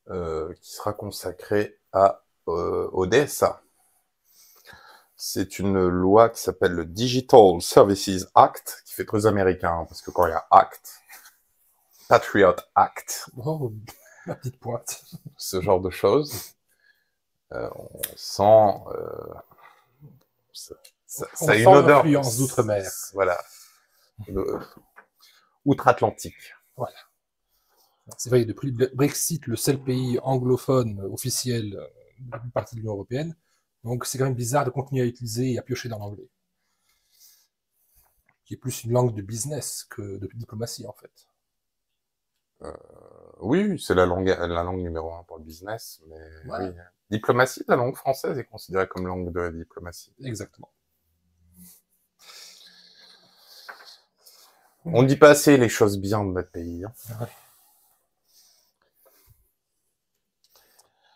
qui sera consacré au DSA. C'est une loi qui s'appelle le Digital Services Act, qui fait très américain, parce que quand il y a Act, Patriot Act, Oh, ma petite pointe. ce genre de choses, on sent... ça a une odeur... l'influence d'outre-mer. Voilà. Outre-Atlantique. Voilà. C'est vrai, depuis le Brexit, le seul pays anglophone officiel de une partie de l'Union européenne. Donc c'est quand même bizarre de continuer à utiliser et à piocher dans l'anglais. Qui est plus une langue de business que de diplomatie, en fait. Oui, c'est la langue numéro 1 pour le business, mais Voilà. oui. Diplomatie, la langue française est considérée comme langue de diplomatie. Exactement. On ne dit pas assez les choses bien de notre pays. Hein. Ouais.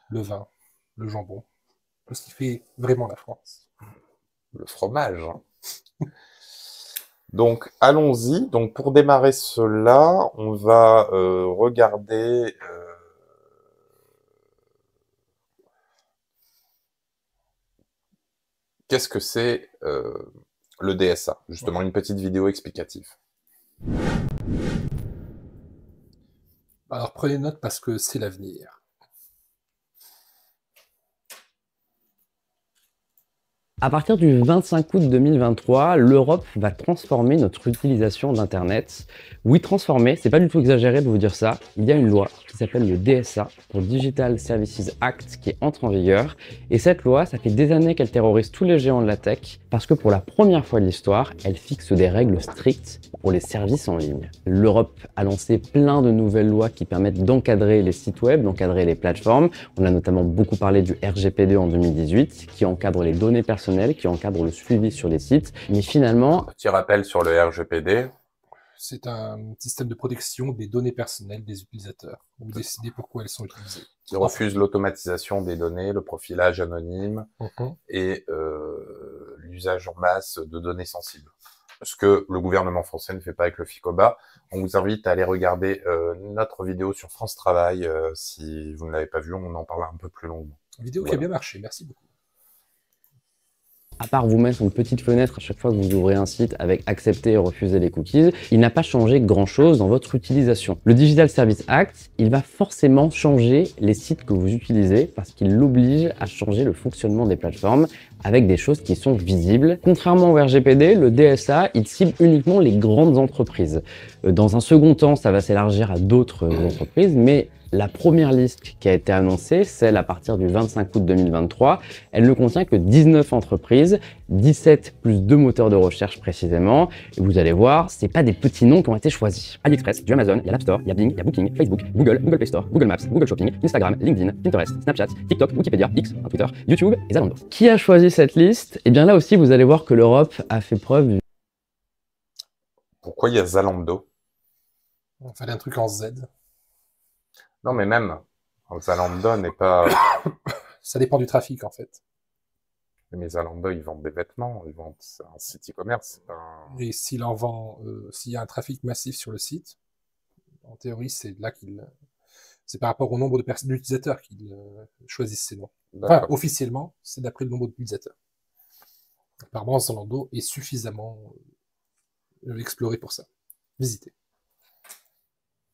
Le vin, le jambon, tout ce qui fait vraiment la France. Le fromage. Hein. Donc, allons-y. Donc, pour démarrer cela, on va regarder... qu'est-ce que c'est le DSA? Justement, une petite vidéo explicative. Alors prenez note parce que c'est l'avenir. À partir du 25 août 2023, l'Europe va transformer notre utilisation d'Internet. Oui, transformer, c'est pas du tout exagéré de vous dire ça. Il y a une loi qui s'appelle le DSA, pour Digital Services Act, qui entre en vigueur. Et cette loi, ça fait des années qu'elle terrorise tous les géants de la tech, parce que pour la première fois de l'histoire, elle fixe des règles strictes pour les services en ligne. L'Europe a lancé plein de nouvelles lois qui permettent d'encadrer les sites web, d'encadrer les plateformes. On a notamment beaucoup parlé du RGPD en 2018, qui encadre les données personnelles, qui encadre le suivi sur les sites. Mais finalement... Petit rappel sur le RGPD. C'est un système de protection des données personnelles des utilisateurs. Vous décidez pourquoi elles sont utilisées. Qui refuse l'automatisation des données, le profilage anonyme et l'usage en masse de données sensibles. Ce que le gouvernement français ne fait pas avec le FICOBA. On vous invite à aller regarder notre vidéo sur France Travail. Si vous ne l'avez pas vue, on en parle un peu plus longuement. Une vidéo qui a bien marché, merci beaucoup. À part vous mettre une petite fenêtre à chaque fois que vous ouvrez un site avec accepter et refuser les cookies, il n'a pas changé grand chose dans votre utilisation. Le Digital Services Act, il va forcément changer les sites que vous utilisez parce qu'il l'oblige à changer le fonctionnement des plateformes avec des choses qui sont visibles. Contrairement au RGPD, le DSA, il cible uniquement les grandes entreprises. Dans un second temps, ça va s'élargir à d'autres entreprises, mais la première liste qui a été annoncée, celle à partir du 25 août 2023, elle ne contient que 19 entreprises, 17 plus 2 moteurs de recherche précisément. Et vous allez voir, c'est pas des petits noms qui ont été choisis. AliExpress, du Amazon, il y a l'App Store, il y a Bing, il y a Booking, Facebook, Google, Google Play Store, Google Maps, Google Shopping, Instagram, LinkedIn, Pinterest, Snapchat, TikTok, Wikipédia, X, Twitter, YouTube et Zalando. Qui a choisi cette liste? Eh bien là aussi, vous allez voir que l'Europe a fait preuve. Pourquoi il y a Zalando? Il fallait un truc en Z. Non, mais même, Zalando n'est pas... Ça dépend du trafic, en fait. Mais Zalando, ils vendent des vêtements, ils vendent un site e-commerce. C'est pas un... Et s'il en vend, s'il y a un trafic massif sur le site, en théorie, c'est là qu'il... C'est par rapport au nombre d'utilisateurs qu'ils choisissent ces noms. Enfin, officiellement, c'est d'après le nombre d'utilisateurs. Apparemment, Zalando est suffisamment exploré pour ça. Visitez.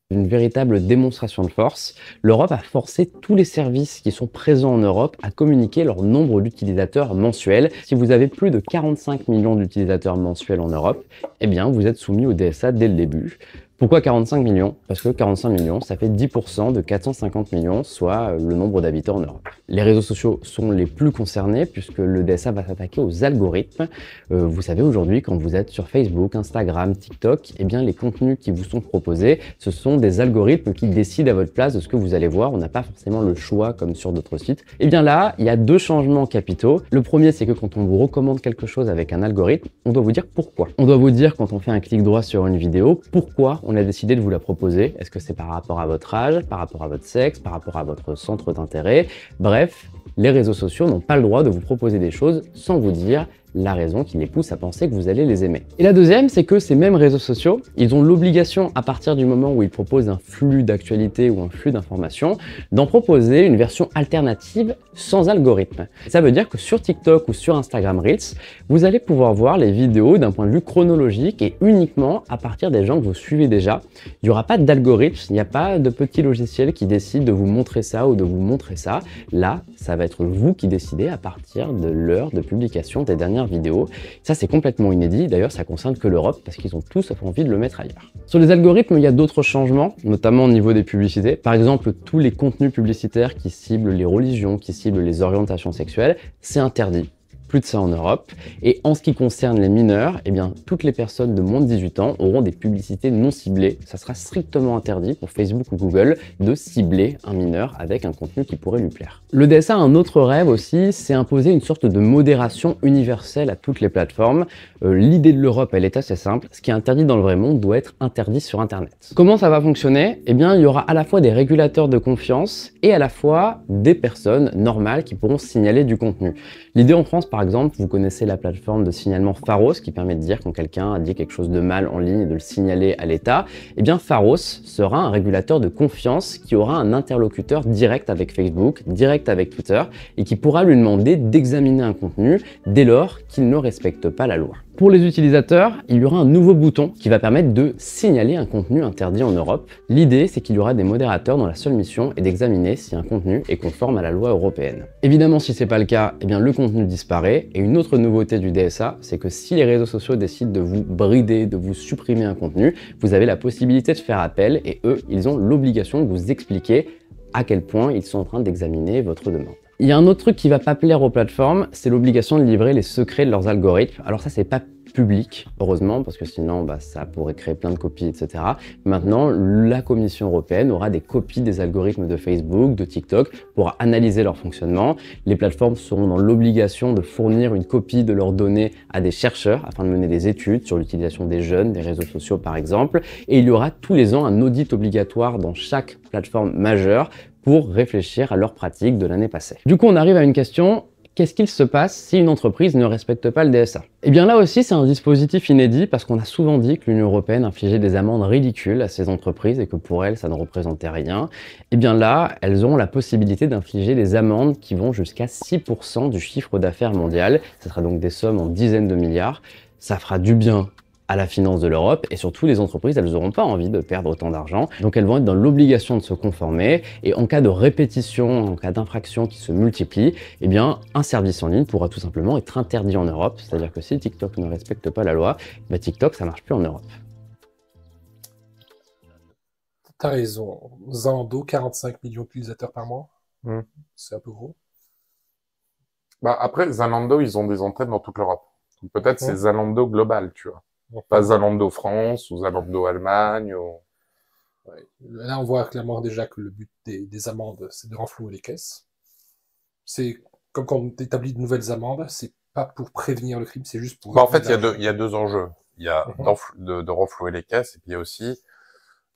Une véritable démonstration de force, l'Europe a forcé tous les services qui sont présents en Europe à communiquer leur nombre d'utilisateurs mensuels. Si vous avez plus de 45 millions d'utilisateurs mensuels en Europe, eh bien vous êtes soumis au DSA dès le début. Pourquoi 45 millions? Parce que 45 millions, ça fait 10% de 450 millions, soit le nombre d'habitants en Europe. Les réseaux sociaux sont les plus concernés puisque le DSA va s'attaquer aux algorithmes. Vous savez, aujourd'hui, quand vous êtes sur Facebook, Instagram, TikTok, eh bien les contenus qui vous sont proposés, ce sont des algorithmes qui décident à votre place de ce que vous allez voir. On n'a pas forcément le choix comme sur d'autres sites. Eh bien là, il y a deux changements capitaux. Le premier, c'est que quand on vous recommande quelque chose avec un algorithme, on doit vous dire pourquoi. On doit vous dire quand on fait un clic droit sur une vidéo, pourquoi on a décidé de vous la proposer. Est-ce que c'est par rapport à votre âge, par rapport à votre sexe, par rapport à votre centre d'intérêt? Bref, les réseaux sociaux n'ont pas le droit de vous proposer des choses sans vous dire la raison qui les pousse à penser que vous allez les aimer. Et la deuxième, c'est que ces mêmes réseaux sociaux, ils ont l'obligation, à partir du moment où ils proposent un flux d'actualité ou un flux d'informations, d'en proposer une version alternative sans algorithme. Ça veut dire que sur TikTok ou sur Instagram Reels, vous allez pouvoir voir les vidéos d'un point de vue chronologique et uniquement à partir des gens que vous suivez déjà. Il n'y aura pas d'algorithme, il n'y a pas de petit logiciel qui décide de vous montrer ça ou de vous montrer ça. Là, ça va être vous qui décidez à partir de l'heure de publication des dernières vidéos. Ça, c'est complètement inédit. D'ailleurs, ça concerne que l'Europe parce qu'ils ont tous envie de le mettre ailleurs. Sur les algorithmes, il y a d'autres changements, notamment au niveau des publicités. Par exemple, tous les contenus publicitaires qui ciblent les religions, qui ciblent les orientations sexuelles, c'est interdit. Plus de ça en Europe. Et en ce qui concerne les mineurs, eh bien, toutes les personnes de moins de 18 ans auront des publicités non ciblées. Ça sera strictement interdit pour Facebook ou Google de cibler un mineur avec un contenu qui pourrait lui plaire. Le DSA a un autre rêve aussi, c'est imposer une sorte de modération universelle à toutes les plateformes. L'idée de l'Europe, elle est assez simple. Ce qui est interdit dans le vrai monde doit être interdit sur Internet. Comment ça va fonctionner? Eh bien, il y aura à la fois des régulateurs de confiance et à la fois des personnes normales qui pourront signaler du contenu. L'idée en France, par exemple, vous connaissez la plateforme de signalement Pharos qui permet de dire quand quelqu'un a dit quelque chose de mal en ligne et de le signaler à l'État. Eh bien, Pharos sera un régulateur de confiance qui aura un interlocuteur direct avec Facebook, direct avec Twitter et qui pourra lui demander d'examiner un contenu dès lors qu'il ne respecte pas la loi. Pour les utilisateurs, il y aura un nouveau bouton qui va permettre de signaler un contenu interdit en Europe. L'idée, c'est qu'il y aura des modérateurs dont la seule mission est d'examiner si un contenu est conforme à la loi européenne. Évidemment, si c'est pas le cas, eh bien, le contenu disparaît. Et une autre nouveauté du DSA, c'est que si les réseaux sociaux décident de vous brider, de vous supprimer un contenu, vous avez la possibilité de faire appel et eux, ils ont l'obligation de vous expliquer à quel point ils sont en train d'examiner votre demande. Il y a un autre truc qui va pas plaire aux plateformes, c'est l'obligation de livrer les secrets de leurs algorithmes. Alors ça, c'est pas public, heureusement, parce que sinon, ça pourrait créer plein de copies, etc. Maintenant, la Commission européenne aura des copies des algorithmes de Facebook, de TikTok, pour analyser leur fonctionnement. Les plateformes seront dans l'obligation de fournir une copie de leurs données à des chercheurs, afin de mener des études sur l'utilisation des jeunes, des réseaux sociaux par exemple. Et il y aura tous les ans un audit obligatoire dans chaque plateforme majeure, pour réfléchir à leurs pratiques de l'année passée. Du coup, on arrive à une question, qu'est-ce qu'il se passe si une entreprise ne respecte pas le DSA? Eh bien là aussi, c'est un dispositif inédit parce qu'on a souvent dit que l'Union européenne infligeait des amendes ridicules à ces entreprises et que pour elles, ça ne représentait rien. Eh bien là, elles auront la possibilité d'infliger des amendes qui vont jusqu'à 6% du chiffre d'affaires mondial. Ce sera donc des sommes en dizaines de milliards. Ça fera du bien à la finance de l'Europe et surtout les entreprises, elles n'auront pas envie de perdre autant d'argent, donc elles vont être dans l'obligation de se conformer et en cas de répétition, en cas d'infraction qui se multiplie, eh bien un service en ligne pourra tout simplement être interdit en Europe, c'est-à-dire que si TikTok ne respecte pas la loi, TikTok ça marche plus en Europe. T'as raison, Zalando, 45 millions d'utilisateurs par mois, c'est un peu gros. Après, Zalando, ils ont des antennes dans toute l'Europe. Peut-être c'est Zalando global, tu vois. Pas Zalando France ou Zalando Allemagne. Ou... Ouais. Là, on voit clairement déjà que le but des amendes, c'est de renflouer les caisses. C'est comme quand on établit de nouvelles amendes, c'est pas pour prévenir le crime, c'est juste pour... en fait, il y a deux enjeux. Il y a de renflouer les caisses et puis il y a aussi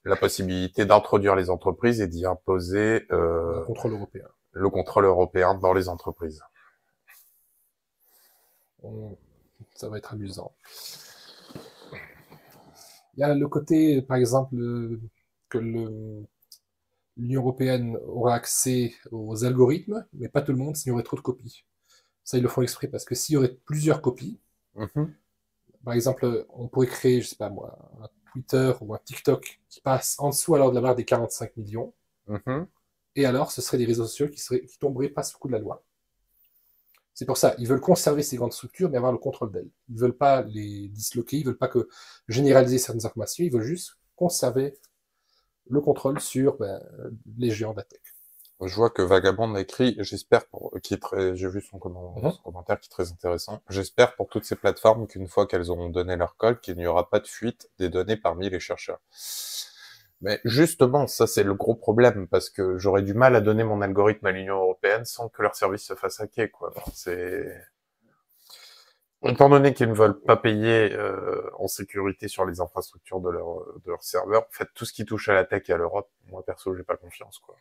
la possibilité d'introduire les entreprises et d'y imposer le contrôle européen. Le contrôle européen dans les entreprises. Ça va être amusant. Il y a le côté, par exemple, que l'Union européenne aura accès aux algorithmes, mais pas tout le monde s'il y aurait trop de copies. Ça, ils le font exprès, parce que s'il y aurait plusieurs copies, par exemple, on pourrait créer, je sais pas moi, un Twitter ou un TikTok qui passe en dessous alors de la barre des 45 millions, et alors ce seraient des réseaux sociaux qui tomberaient pas sous le coup de la loi. C'est pour ça, ils veulent conserver ces grandes structures, mais avoir le contrôle d'elles. Ils veulent pas les disloquer, ils veulent pas généraliser certaines informations, ils veulent juste conserver le contrôle sur les géants de la tech. Je vois que Vagabond a écrit, j'espère, j'ai vu son commentaire qui est très intéressant. J'espère pour toutes ces plateformes qu'une fois qu'elles auront donné leur code, qu'il n'y aura pas de fuite des données parmi les chercheurs. Mais justement, ça c'est le gros problème, parce que j'aurais du mal à donner mon algorithme à l'Union européenne sans que leur service se fasse hacker, quoi. Étant donné qu'ils ne veulent pas payer en sécurité sur les infrastructures de leur serveur, en fait, tout ce qui touche à la tech et à l'Europe, moi perso, j'ai pas confiance, quoi.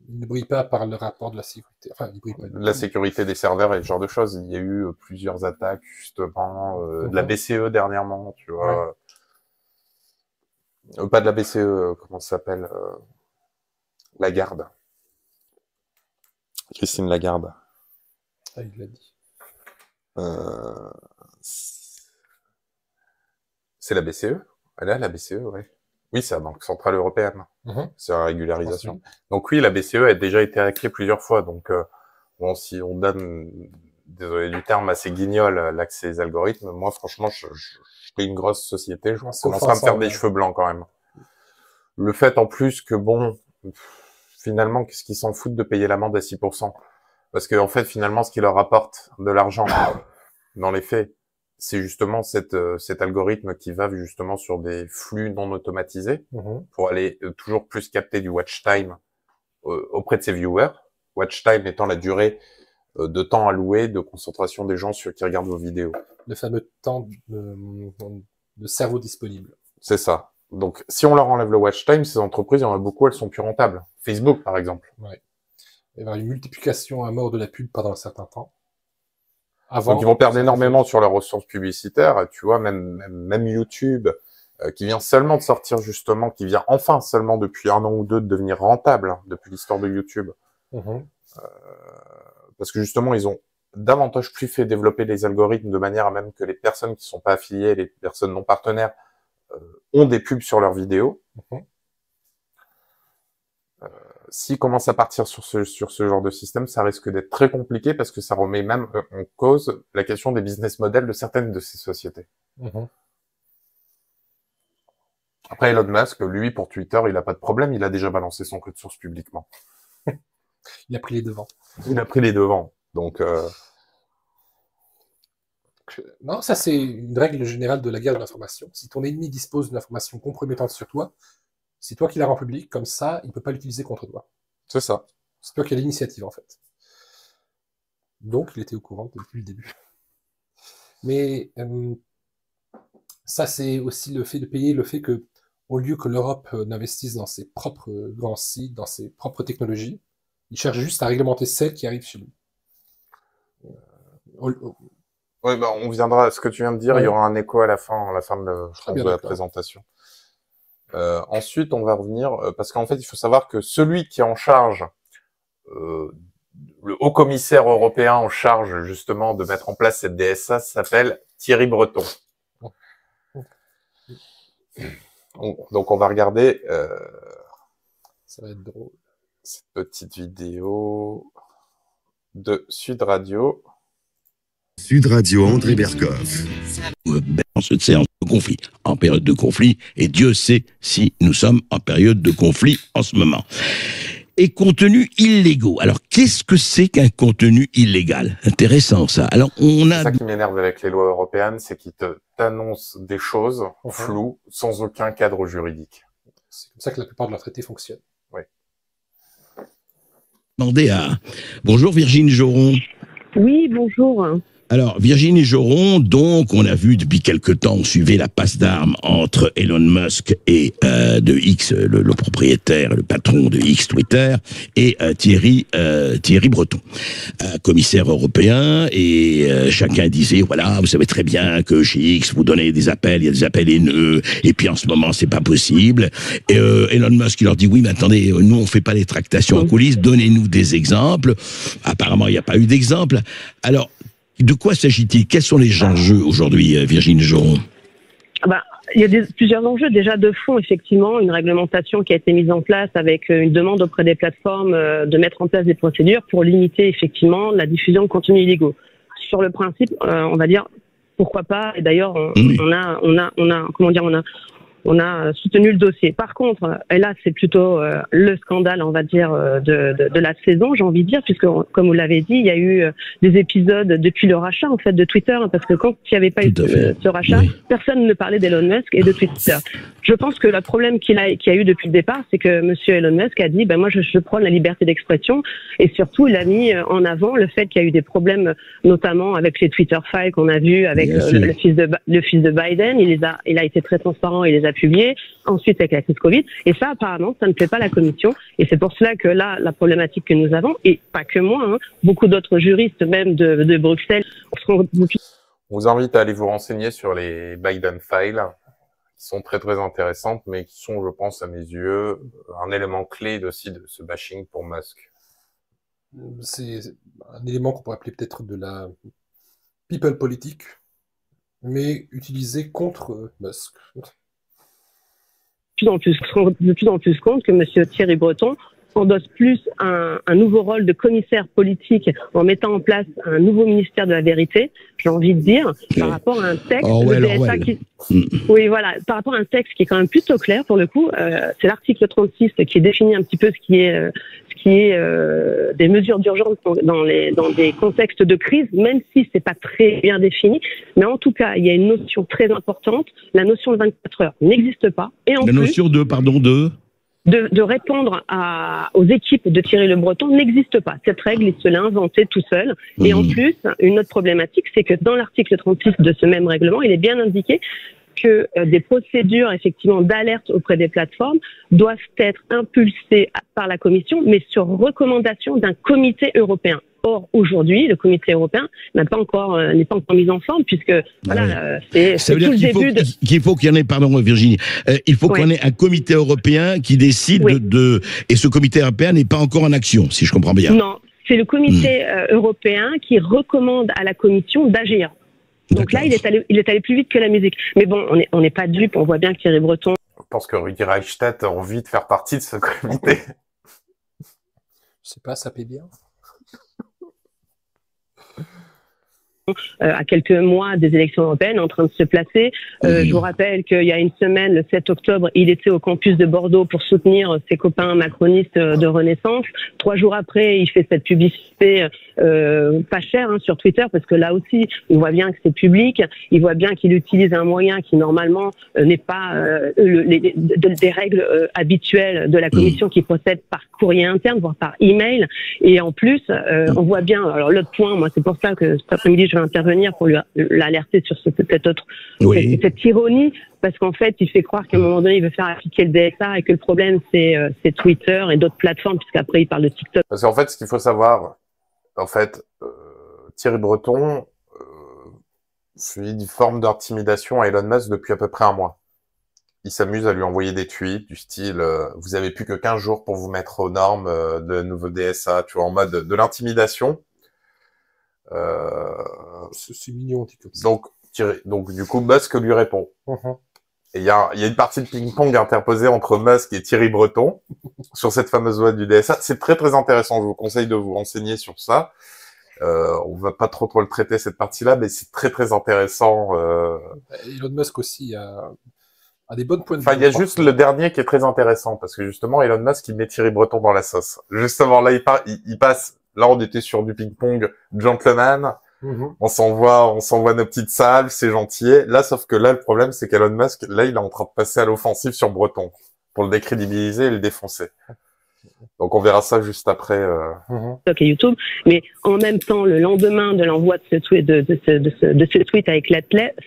Il ne brille pas par le rapport de la sécurité. Enfin, il brille pas. La sécurité des serveurs et ce genre de choses. Il y a eu plusieurs attaques, justement, de la BCE dernièrement, tu vois. Ouais. Pas de la BCE, comment ça s'appelle Lagarde. Christine Lagarde. Ah, il l'a dit. C'est la BCE? Elle est la BCE, oui. Oui, c'est la Banque Centrale Européenne. C'est la régularisation. Donc oui, la BCE a déjà été hackée plusieurs fois. Donc bon, si on donne, désolé du terme, à ces guignols l'accès aux algorithmes, moi franchement, je serais une grosse société, je commencerai à me faire des cheveux blancs quand même. Le fait en plus que bon, finalement, qu'est-ce qu'ils s'en foutent de payer l'amende à 6%? Parce que en fait, finalement, ce qui leur rapporte de l'argent dans les faits, c'est justement cet algorithme qui va justement sur des flux non automatisés pour aller toujours plus capter du watch time auprès de ses viewers. Watch time étant la durée de temps alloué de concentration des gens qui regardent vos vidéos. Le fameux temps de cerveau disponible. C'est ça. Donc, si on leur enlève le watch time, ces entreprises, il y en a beaucoup, elles sont plus rentables. Facebook, par exemple. Ouais. Il va y avoir une multiplication à mort de la pub pendant un certain temps. Donc, ils vont perdre énormément sur leurs ressources publicitaires. Tu vois, même YouTube, qui vient seulement de sortir justement, qui vient enfin seulement depuis 1 an ou 2 de devenir rentable, hein, depuis l'histoire de YouTube. Parce que justement, ils ont davantage plus fait développer les algorithmes de manière à même que les personnes qui sont pas affiliées, les personnes non partenaires, ont des pubs sur leurs vidéos. S'ils commencent à partir sur ce genre de système, ça risque d'être très compliqué parce que ça remet même en cause la question des business models de certaines de ces sociétés. Après, Elon Musk, lui, pour Twitter, il a pas de problème, il a déjà balancé son code source publiquement. Il a pris les devants. Il a pris les devants. Donc, non, ça c'est une règle générale de la guerre de l'information. Si ton ennemi dispose d'une information compromettante sur toi, c'est toi qui la rends publique, comme ça, il peut pas l'utiliser contre toi. C'est ça. C'est toi qui as l'initiative, en fait. Donc, il était au courant depuis le début. Mais ça, c'est aussi le fait de payer le fait que, au lieu que l'Europe n'investisse dans ses propres grands sites, dans ses propres technologies, il cherche juste à réglementer celles qui arrivent chez lui. Oui, bah, on viendra à ce que tu viens de dire. Ouais. Il y aura un écho à la fin de la présentation. Ensuite, on va revenir parce qu'en fait, il faut savoir que celui qui est en charge, le haut commissaire européen en charge justement de mettre en place cette DSA s'appelle Thierry Breton. Donc, on va regarder ça va être drôle. Cette petite vidéo de Sud Radio. Sud Radio, André Berkoff. En cette séance de conflit, en période de conflit, et Dieu sait si nous sommes en période de conflit en ce moment. Et contenus illégaux. Alors, qu'est-ce que c'est qu'un contenu illégal? Intéressant, ça. Alors, c'est ça qui m'énerve avec les lois européennes, c'est qu'ils t'annoncent des choses floues, sans aucun cadre juridique. C'est comme ça que la plupart de leurs traités fonctionnent. Oui. Demandez à... Bonjour Virginie Joron. Oui, bonjour. Alors, Virginie Joron, donc, on a vu depuis quelque temps, on suivait la passe d'armes entre Elon Musk et de X, le propriétaire, le patron de X Twitter, et Thierry Breton, commissaire européen, et chacun disait, voilà, vous savez très bien que chez X, vous donnez des appels, il y a des appels haineux, et puis en ce moment, c'est pas possible. Et Elon Musk, il leur dit, oui, mais attendez, nous, on fait pas les tractations en coulisses, donnez-nous des exemples. Apparemment, il n'y a pas eu d'exemple. Alors, de quoi s'agit-il? Quels sont les enjeux aujourd'hui, Virginie Joron? Il y a plusieurs enjeux. Déjà de fond, effectivement, une réglementation qui a été mise en place avec une demande auprès des plateformes de mettre en place des procédures pour limiter effectivement la diffusion de contenus illégaux. Sur le principe, on va dire pourquoi pas. Et d'ailleurs, on a soutenu le dossier. Par contre, et là, c'est plutôt le scandale, on va dire, de la saison, j'ai envie de dire, puisque, comme vous l'avez dit, il y a eu des épisodes depuis le rachat, en fait, de Twitter, parce que quand il n'y avait pas eu ce rachat, personne ne parlait d'Elon Musk et de Twitter. Je pense que le problème qu'il y a eu depuis le départ, c'est que monsieur Elon Musk a dit, moi, je prône la liberté d'expression, et surtout, il a mis en avant le fait qu'il y a eu des problèmes, notamment avec les Twitter files qu'on a vus avec le fils de Biden. Il a été très transparent, il les a publié, ensuite avec la crise Covid. Et ça, apparemment, ça ne plaît pas à la commission. Et c'est pour cela que là, la problématique que nous avons, et pas que moi, hein, beaucoup d'autres juristes, même de Bruxelles, on vous invite à aller vous renseigner sur les Biden Files, qui sont très très intéressantes, mais qui sont, je pense, à mes yeux, un élément clé aussi de ce bashing pour Musk. C'est un élément qu'on pourrait appeler peut-être de la people politique, mais utilisé contre Musk. De plus en plus compte que M. Thierry Breton endosse plus un nouveau rôle de commissaire politique en mettant en place un nouveau ministère de la vérité, j'ai envie de dire, par rapport à un texte oui, voilà, par rapport à un texte qui est quand même plutôt clair pour le coup. C'est l'article 36 qui définit un petit peu ce qui est des mesures d'urgence dans des contextes de crise, même si c'est pas très bien défini. Mais en tout cas, il y a une notion très importante. La notion de 24 heures n'existe pas. Et en plus, notion de répondre aux équipes de Thierry Le Breton n'existe pas. Cette règle, il se l'a inventée tout seul. Et en plus, une autre problématique, c'est que dans l'article 36 de ce même règlement, il est bien indiqué que des procédures effectivement d'alerte auprès des plateformes doivent être impulsées par la Commission, mais sur recommandation d'un comité européen. Or, aujourd'hui, le comité européen n'est pas encore mis en forme, puisque voilà, c'est tout le début de... qu'il faut qu'il y en ait, pardon Virginie, il faut qu'on ait un comité européen qui décide et ce comité européen n'est pas encore en action, si je comprends bien. Non, c'est le comité européen qui recommande à la Commission d'agir. Donc là, il est allé plus vite que la musique. Mais bon, on n'est pas dupes, on voit bien que Thierry Breton... Je pense que Rudi Reichstadt a envie de faire partie de ce comité. Je sais pas, ça paie bien. À quelques mois des élections européennes, en train de se placer. Je vous rappelle qu'il y a une semaine, le 7 octobre, il était au campus de Bordeaux pour soutenir ses copains macronistes de Renaissance. 3 jours après, il fait cette publicité pas chère sur Twitter, parce que là aussi, on voit bien que c'est public. Il voit bien qu'il utilise un moyen qui, normalement, n'est pas des règles habituelles de la Commission qui procède par courrier interne, voire par email. Et en plus, on voit bien... Alors, l'autre point, moi, c'est pour ça que cet après-midi, je vais intervenir pour l'alerter sur cette ironie, parce qu'en fait, il fait croire qu'à un moment donné, il veut faire appliquer le DSA et que le problème, c'est Twitter et d'autres plateformes, puisqu'après, il parle de TikTok. Parce qu'en fait, ce qu'il faut savoir, en fait, Thierry Breton suit une forme d'intimidation à Elon Musk depuis à peu près un mois. Il s'amuse à lui envoyer des tweets du style vous avez plus que 15 jours pour vous mettre aux normes de nouveau DSA, tu vois, en mode de l'intimidation. C'est mignon, dit comme ça. Donc du coup, Musk lui répond. Et il y a une partie de ping-pong interposée entre Musk et Thierry Breton sur cette fameuse loi du DSA. C'est très très intéressant. Je vous conseille de vous renseigner sur ça. On va pas trop le traiter cette partie-là, mais c'est très très intéressant. Elon Musk aussi a des bonnes points de vue. Enfin, il y a juste le dernier qui est très intéressant parce que justement, Elon Musk il met Thierry Breton dans la sauce. Justement, là, il passe. Là, on était sur du ping-pong gentleman. On s'envoie nos petites salves, c'est gentil. Là, sauf que là, le problème, c'est qu'Elon Musk, là, il est en train de passer à l'offensive sur Breton pour le décrédibiliser et le défoncer. Donc, on verra ça juste après. Ok, YouTube. Mais en même temps, le lendemain de l'envoi de ce tweet avec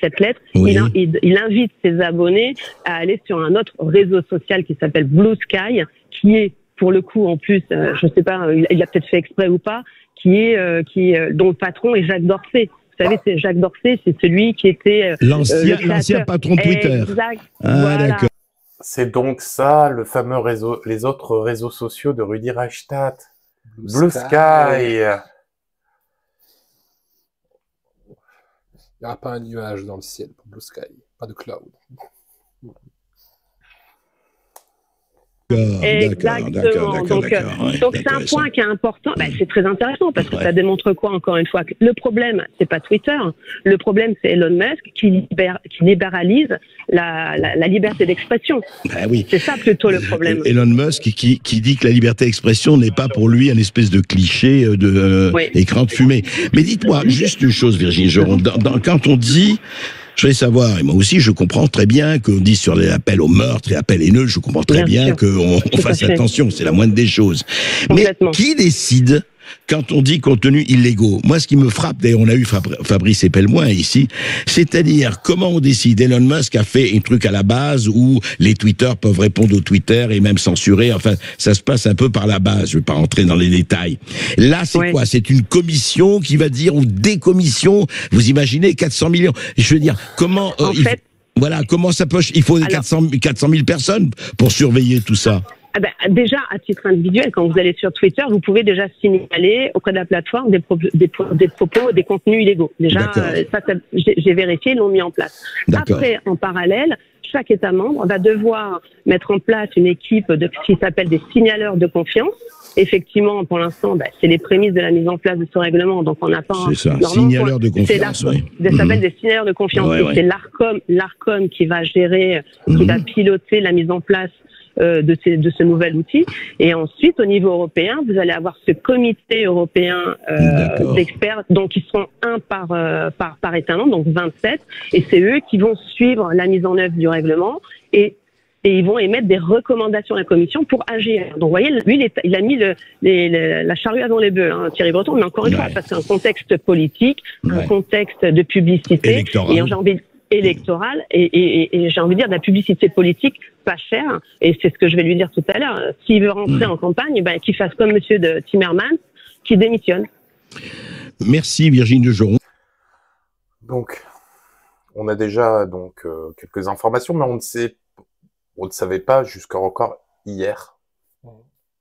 cette lettre, il invite ses abonnés à aller sur un autre réseau social qui s'appelle Blue Sky, qui est pour le coup, en plus, je sais pas, il a peut-être fait exprès ou pas, dont le patron est Jacques Dorsey. Vous savez, c'est Jacques Dorsey, c'est celui qui était l'ancien patron de Twitter. Exact. Voilà. D'accord. C'est donc ça, le fameux réseau, les autres réseaux sociaux de Rudi Reichstadt. Blue Sky. Il n'y aura pas un nuage dans le ciel pour Blue Sky, pas de cloud. Exactement. Donc c'est un point qui est important. C'est très intéressant parce que ça démontre quoi, encore une fois, que le problème c'est pas Twitter, le problème c'est Elon Musk qui libéralise la liberté d'expression. Oui. C'est ça plutôt le problème. Elon Musk qui dit que la liberté d'expression n'est pas pour lui un espèce de cliché écran de fumée. Mais dites-moi juste une chose, Virginie Joron, quand on dit... Je voulais savoir, et moi aussi je comprends très bien qu'on dise sur les appels au meurtre et appels haineux, je comprends très bien qu'on fasse attention, c'est la moindre des choses. Mais qui décide quand on dit contenus illégaux. Moi, ce qui me frappe, d'ailleurs, on a eu Fabrice Epelmoin ici, c'est-à-dire comment on décide. Elon Musk a fait un truc à la base où les tweeters peuvent répondre aux Twitter et même censurer. Enfin, ça se passe un peu par la base. Je ne vais pas rentrer dans les détails. Là, c'est quoi? C'est une commission qui va dire, ou des commissions. Vous imaginez 400 millions. Je veux dire, comment... voilà, comment ça peut... Il faut 400 000 personnes pour surveiller tout ça. Ah ben, déjà, à titre individuel, quand vous allez sur Twitter, vous pouvez déjà signaler auprès de la plateforme des propos, des contenus illégaux. Déjà, j'ai vérifié, ils l'ont mis en place. Après, en parallèle, chaque État membre va devoir mettre en place une équipe de ce qui s'appelle des signaleurs de confiance. Effectivement, pour l'instant, c'est les prémices de la mise en place de ce règlement. Donc, on n'a pas... C'est ça, signaleurs de confiance, oui. Ça s'appelle des signaleurs de confiance. C'est l'ARCOM qui va gérer, qui va piloter la mise en place de ce nouvel outil. Et ensuite, au niveau européen, vous allez avoir ce comité européen d'experts, donc ils seront un par État membre, donc 27, et c'est eux qui vont suivre la mise en œuvre du règlement et ils vont émettre des recommandations à la Commission pour agir. Donc, vous voyez, lui, il a mis la charrue avant les bœufs, hein, Thierry Breton, mais encore une fois, parce que c'est un contexte politique, un contexte de publicité, et j'ai envie électorale et j'ai envie de dire de la publicité politique pas chère, et c'est ce que je vais lui dire tout à l'heure. S'il veut rentrer en campagne, qu'il fasse comme monsieur de Timmermans, qui démissionne. Merci Virginie de Joron. Donc, on a déjà quelques informations, mais on ne savait pas jusqu'à encore hier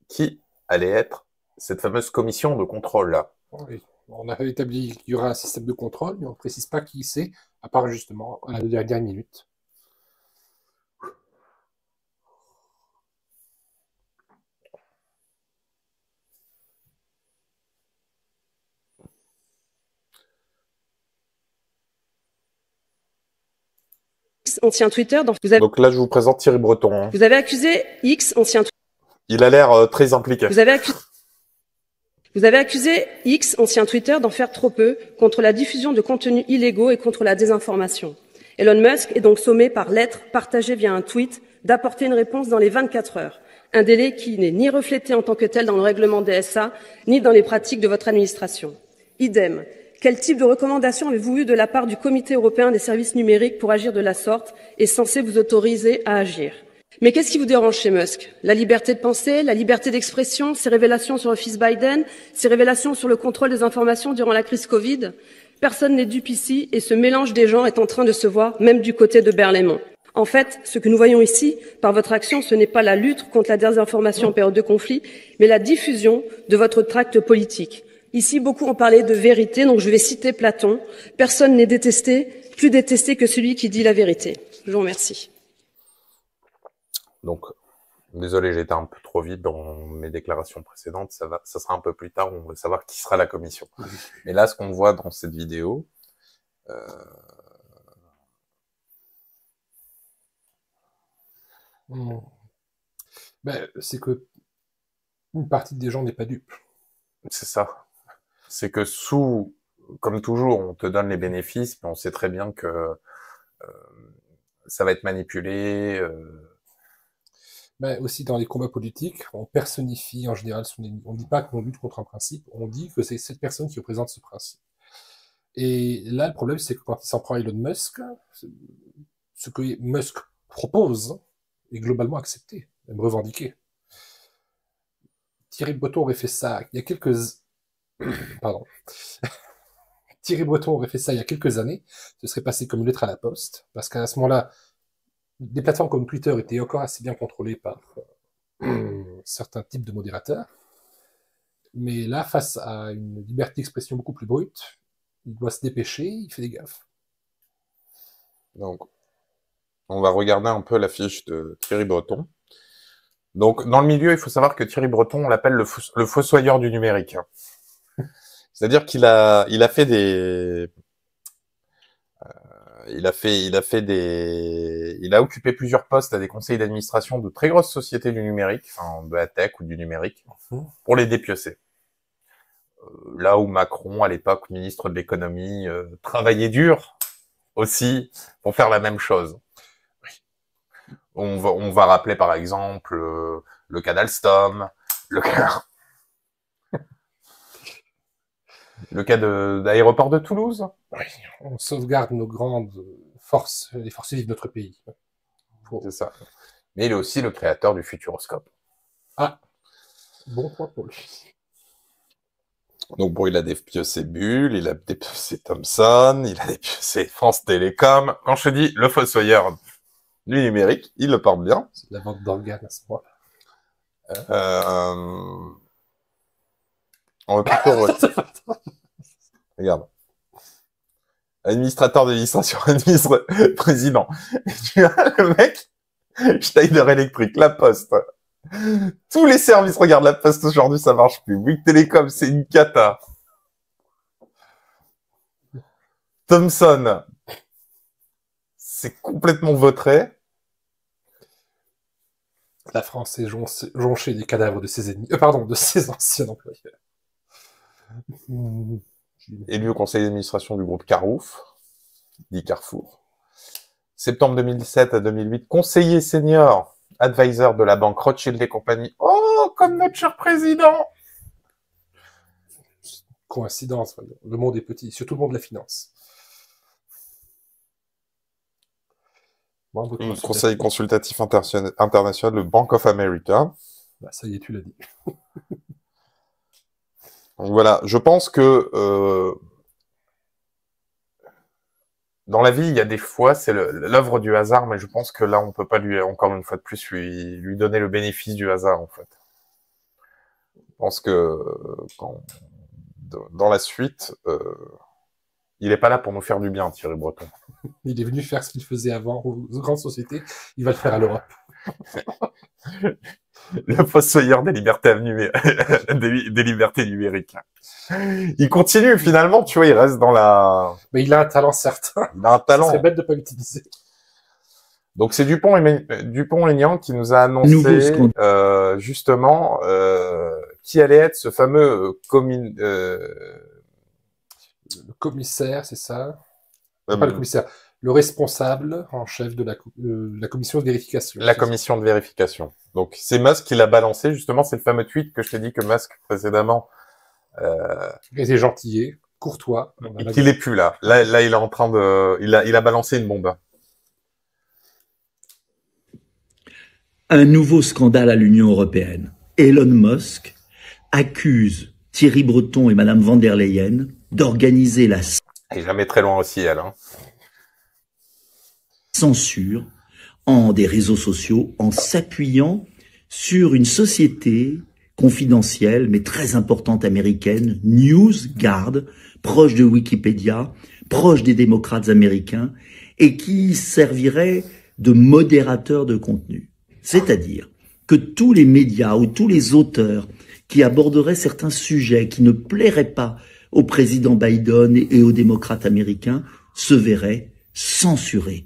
qui allait être cette fameuse commission de contrôle-là. Oui. On a établi qu'il y aura un système de contrôle, mais on ne précise pas qui c'est, à part justement à la dernière minute. Ancien Twitter. Donc là, je vous présente Thierry Breton. Hein. Vous avez accusé X, ancien Twitter. Il a l'air très impliqué. Vous avez accusé X, ancien Twitter, d'en faire trop peu contre la diffusion de contenus illégaux et contre la désinformation. Elon Musk est donc sommé par lettre partagée via un tweet d'apporter une réponse dans les 24 heures, un délai qui n'est ni reflété en tant que tel dans le règlement DSA, ni dans les pratiques de votre administration. Idem. Quel type de recommandations avez-vous eu de la part du Comité européen des services numériques pour agir de la sorte et censé vous autoriser à agir? Mais qu'est-ce qui vous dérange chez Musk? La liberté de penser, la liberté d'expression, ses révélations sur le fils Biden, ses révélations sur le contrôle des informations durant la crise Covid? Personne n'est dupe ici et ce mélange des genres est en train de se voir même du côté de Berlaymont. En fait, ce que nous voyons ici, par votre action, ce n'est pas la lutte contre la désinformation en période de conflit, mais la diffusion de votre tract politique. Ici, beaucoup ont parlé de vérité, donc je vais citer Platon. Personne n'est plus détesté que celui qui dit la vérité. Je vous remercie. Donc, désolé, j'étais un peu trop vite dans mes déclarations précédentes. Ça sera un peu plus tard. On va savoir qui sera la commission. Mais là, ce qu'on voit dans cette vidéo, c'est que une partie des gens n'est pas dupe. C'est ça. C'est que comme toujours, on te donne les bénéfices, mais on sait très bien que ça va être manipulé. Mais aussi dans les combats politiques, on personnifie en général son ennemi. On ne dit pas qu'on lutte contre un principe, on dit que c'est cette personne qui représente ce principe. Et là, le problème, c'est que quand il s'en prend à Elon Musk, ce que Musk propose est globalement accepté, même revendiqué. Thierry Breton aurait fait ça il y a quelques... Pardon. Thierry Breton aurait fait ça il y a quelques années, ce serait passé comme une lettre à la poste, parce qu'à ce moment-là, des plateformes comme Twitter étaient encore assez bien contrôlées par certains types de modérateurs. Mais là, face à une liberté d'expression beaucoup plus brute, il doit se dépêcher, il fait des gaffes. Donc, on va regarder un peu la fiche de Thierry Breton. Donc, dans le milieu, il faut savoir que Thierry Breton, on l'appelle le fossoyeur du numérique. C'est-à-dire qu'il a fait des... Il a occupé plusieurs postes à des conseils d'administration de très grosses sociétés du numérique, enfin de la tech ou du numérique, pour les dépiocer. Là où Macron, à l'époque ministre de l'économie, travaillait dur aussi pour faire la même chose. On va rappeler par exemple le cas d'Alstom, Le cas d'aéroport de Toulouse. Oui, on sauvegarde nos grandes forces, les forces vives de notre pays. C'est ça. Mais il est aussi le créateur du Futuroscope. Ah, bon point pour lui. Donc bon, il a dépiocé Bull, il a dépiocé Thomson, il a dépiocé France Télécom. Quand je te dis le fossoyeur du numérique, il le porte bien. C'est de la vente d'organes à ce moment-là. On va plutôt... Regarde. Administrateur d'administration, président. Et tu as le mec, Schneider Electric, La Poste. Tous les services, regarde, La Poste aujourd'hui, ça marche plus. Bouygues Télécom, c'est une cata. Thomson, c'est complètement vautré. La France est jonchée des cadavres de ses ennemis, pardon, de ses anciens employeurs. Élu au conseil d'administration du groupe Carouf, dit Carrefour. Septembre 2017 à 2008, conseiller senior, advisor de la banque Rothschild et compagnie. Oh, comme notre cher président! Coïncidence, le monde est petit, surtout le monde de la finance. Conseil consultatif international de Bank of America. Bah, ça y est, tu l'as dit. Donc voilà, je pense que dans la vie, il y a des fois, c'est l'œuvre du hasard, mais je pense que là, on peut pas lui, encore une fois de plus, lui donner le bénéfice du hasard, en fait. Je pense que dans la suite, il est pas là pour nous faire du bien, Thierry Breton. Il est venu faire ce qu'il faisait avant aux grandes sociétés, il va le faire à l'Europe. Le fossoyeur des libertés des libertés numériques. Il continue finalement, tu vois, il reste dans la... Mais il a un talent certain. Il a un talent. C'est bête de pas l'utiliser. Donc c'est Dupont-Aignan qui nous a annoncé justement qui allait être ce fameux le commissaire, c'est ça? Pas le commissaire. Le responsable en chef de la commission de vérification. La commission de vérification. Donc, c'est Musk qui l'a balancé, justement, c'est le fameux tweet que je t'ai dit que Musk, précédemment... Il était gentillet, courtois. Et qu'il est plus là. Là, il est en train de... Il a balancé une bombe. Un nouveau scandale à l'Union européenne. Elon Musk accuse Thierry Breton et Madame van der Leyen d'organiser la... Et jamais très loin aussi, elle, hein. Censure en des réseaux sociaux en s'appuyant sur une société confidentielle mais très importante américaine, NewsGuard, proche de Wikipédia, proche des démocrates américains et qui servirait de modérateur de contenu. C'est-à-dire que tous les médias ou tous les auteurs qui aborderaient certains sujets qui ne plairaient pas au président Biden et aux démocrates américains se verraient censurés.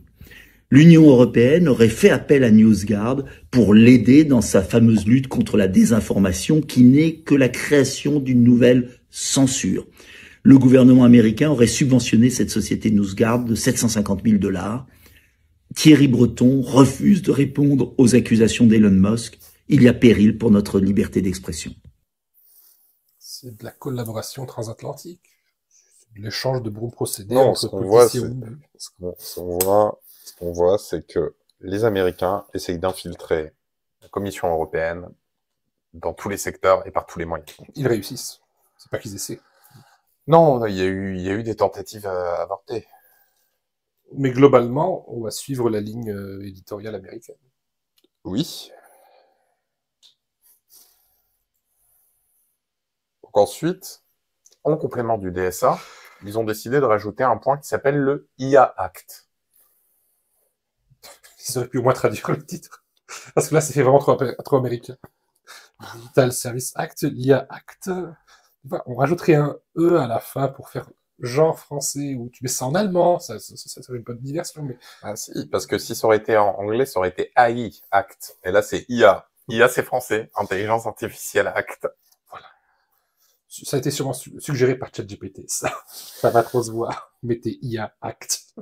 L'Union européenne aurait fait appel à NewsGuard pour l'aider dans sa fameuse lutte contre la désinformation qui n'est que la création d'une nouvelle censure. Le gouvernement américain aurait subventionné cette société NewsGuard de 750 000 $. Thierry Breton refuse de répondre aux accusations d'Elon Musk. Il y a péril pour notre liberté d'expression. C'est de la collaboration transatlantique. L'échange de bons procédés. Non, ce qu'on voit, c'est que les Américains essayent d'infiltrer la Commission européenne dans tous les secteurs et par tous les moyens. Ils réussissent. C'est pas qu'ils essaient. Non, il y a eu des tentatives avortées. Mais globalement, on va suivre la ligne éditoriale américaine. Oui. Donc ensuite, en complément du DSA, ils ont décidé de rajouter un point qui s'appelle le IA Act. Ils auraient pu au moins traduire le titre. Parce que là, ça fait vraiment trop américain. Digital Service Act, l'IA Act. On rajouterait un E à la fin pour faire genre français, ou tu mets ça en allemand, ça serait une bonne diversion. Mais... Ah si, parce que si ça aurait été en anglais, ça aurait été AI Act. Et là, c'est IA. IA, c'est français. Intelligence Artificielle Act. Voilà. Ça a été sûrement suggéré par ChatGPT, ça va trop se voir. Mettez IA Act.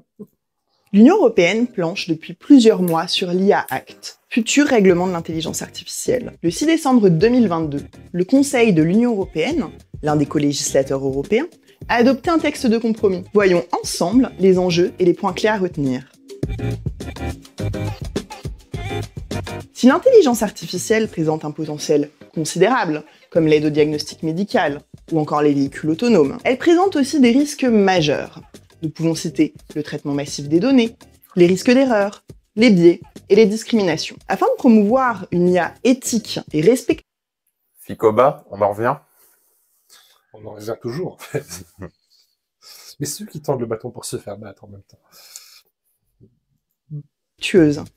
L'Union européenne planche depuis plusieurs mois sur l'IA Act, futur règlement de l'intelligence artificielle. Le 6 décembre 2022, le Conseil de l'Union européenne, l'un des co-législateurs européens, a adopté un texte de compromis. Voyons ensemble les enjeux et les points clés à retenir. Si l'intelligence artificielle présente un potentiel considérable, comme l'aide au diagnostic médical ou encore les véhicules autonomes, elle présente aussi des risques majeurs. Nous pouvons citer le traitement massif des données, les risques d'erreur, les biais et les discriminations. Afin de promouvoir une IA éthique et respectueuse... Ficoba, on en revient? On en revient toujours, en fait. Mais ceux qui tendent le bâton pour se faire battre en même temps.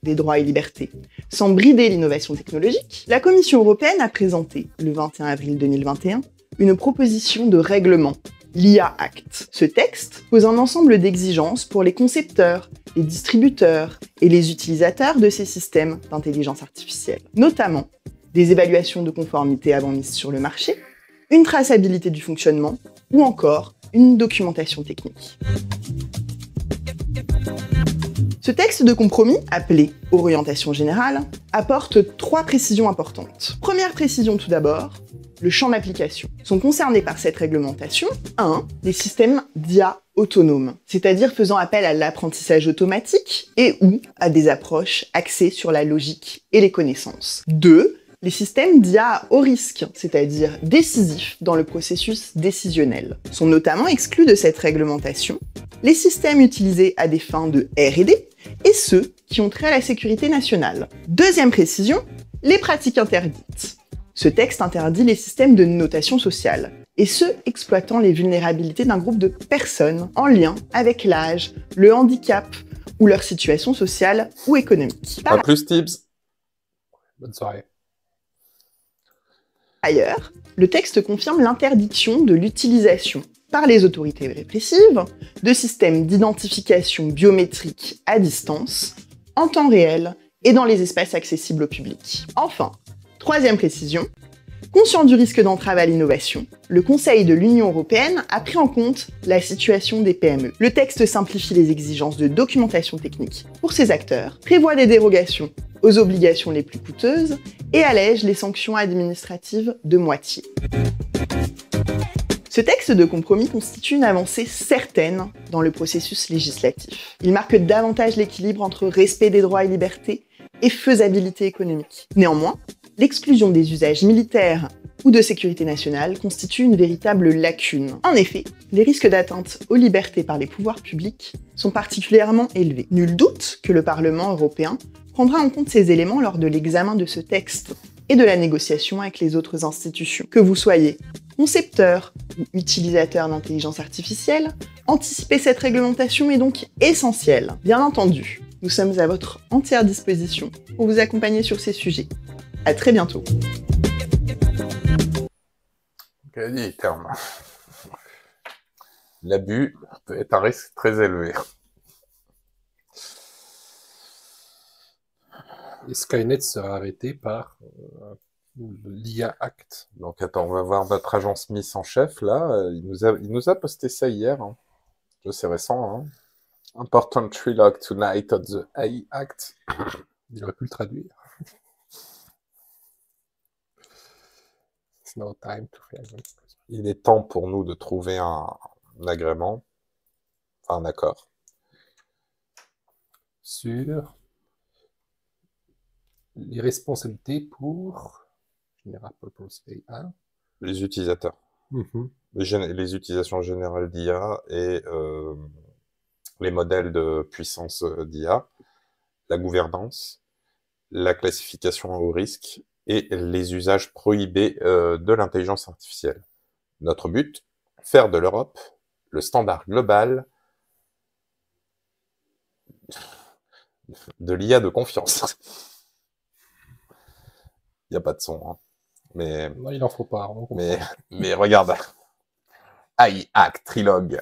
Des droits et libertés. Sans brider l'innovation technologique, la Commission européenne a présenté, le 21 avril 2021, une proposition de règlement, l'IA Act. Ce texte pose un ensemble d'exigences pour les concepteurs, les distributeurs et les utilisateurs de ces systèmes d'intelligence artificielle, notamment des évaluations de conformité avant mise sur le marché, une traçabilité du fonctionnement ou encore une documentation technique. Ce texte de compromis, appelé « Orientation générale », apporte 3 précisions importantes. Première précision tout d'abord, le champ d'application. Sont concernés par cette réglementation 1. Les systèmes d'IA autonomes, c'est-à-dire faisant appel à l'apprentissage automatique et ou à des approches axées sur la logique et les connaissances. 2. Les systèmes d'IA à haut risque, c'est-à-dire décisifs dans le processus décisionnel. Sont notamment exclus de cette réglementation les systèmes utilisés à des fins de R&D et ceux qui ont trait à la sécurité nationale. Deuxième précision, les pratiques interdites. Ce texte interdit les systèmes de notation sociale, et ceux exploitant les vulnérabilités d'un groupe de personnes en lien avec l'âge, le handicap ou leur situation sociale ou économique. Pas plus, Tibbs. Bonne soirée. Ailleurs, le texte confirme l'interdiction de l'utilisation par les autorités répressives de systèmes d'identification biométrique à distance, en temps réel et dans les espaces accessibles au public. Enfin, troisième précision, conscient du risque d'entrave à l'innovation, le Conseil de l'Union européenne a pris en compte la situation des PME. Le texte simplifie les exigences de documentation technique pour ces acteurs, prévoit des dérogations aux obligations les plus coûteuses et allège les sanctions administratives de moitié. Ce texte de compromis constitue une avancée certaine dans le processus législatif. Il marque davantage l'équilibre entre respect des droits et libertés et faisabilité économique. Néanmoins, l'exclusion des usages militaires ou de sécurité nationale constitue une véritable lacune. En effet, les risques d'atteinte aux libertés par les pouvoirs publics sont particulièrement élevés. Nul doute que le Parlement européen prendra en compte ces éléments lors de l'examen de ce texte et de la négociation avec les autres institutions. Que vous soyez concepteur ou utilisateur d'intelligence artificielle, anticiper cette réglementation est donc essentiel. Bien entendu, nous sommes à votre entière disposition pour vous accompagner sur ces sujets. À très bientôt. Quel dit terme. L'abus peut être un risque très élevé. Et Skynet sera arrêté par l'IA Act. Donc attends, on va voir notre agent Smith en chef, là. Il nous a posté ça hier. Hein. C'est récent. Hein. Important trilogue tonight on the AI Act. Il aurait pu le traduire. It's no time to fail. Il est temps pour nous de trouver un agrément, enfin un accord. Sur les responsabilités pour General Purpose AI. Les utilisateurs. Les utilisations générales d'IA et les modèles de puissance d'IA, la gouvernance, la classification au risque et les usages prohibés de l'intelligence artificielle. Notre but, faire de l'Europe le standard global de l'IA de confiance. Il n'y a pas de son, hein. Mais non, il n'en faut pas. Mais regarde, AI Act Trilogue.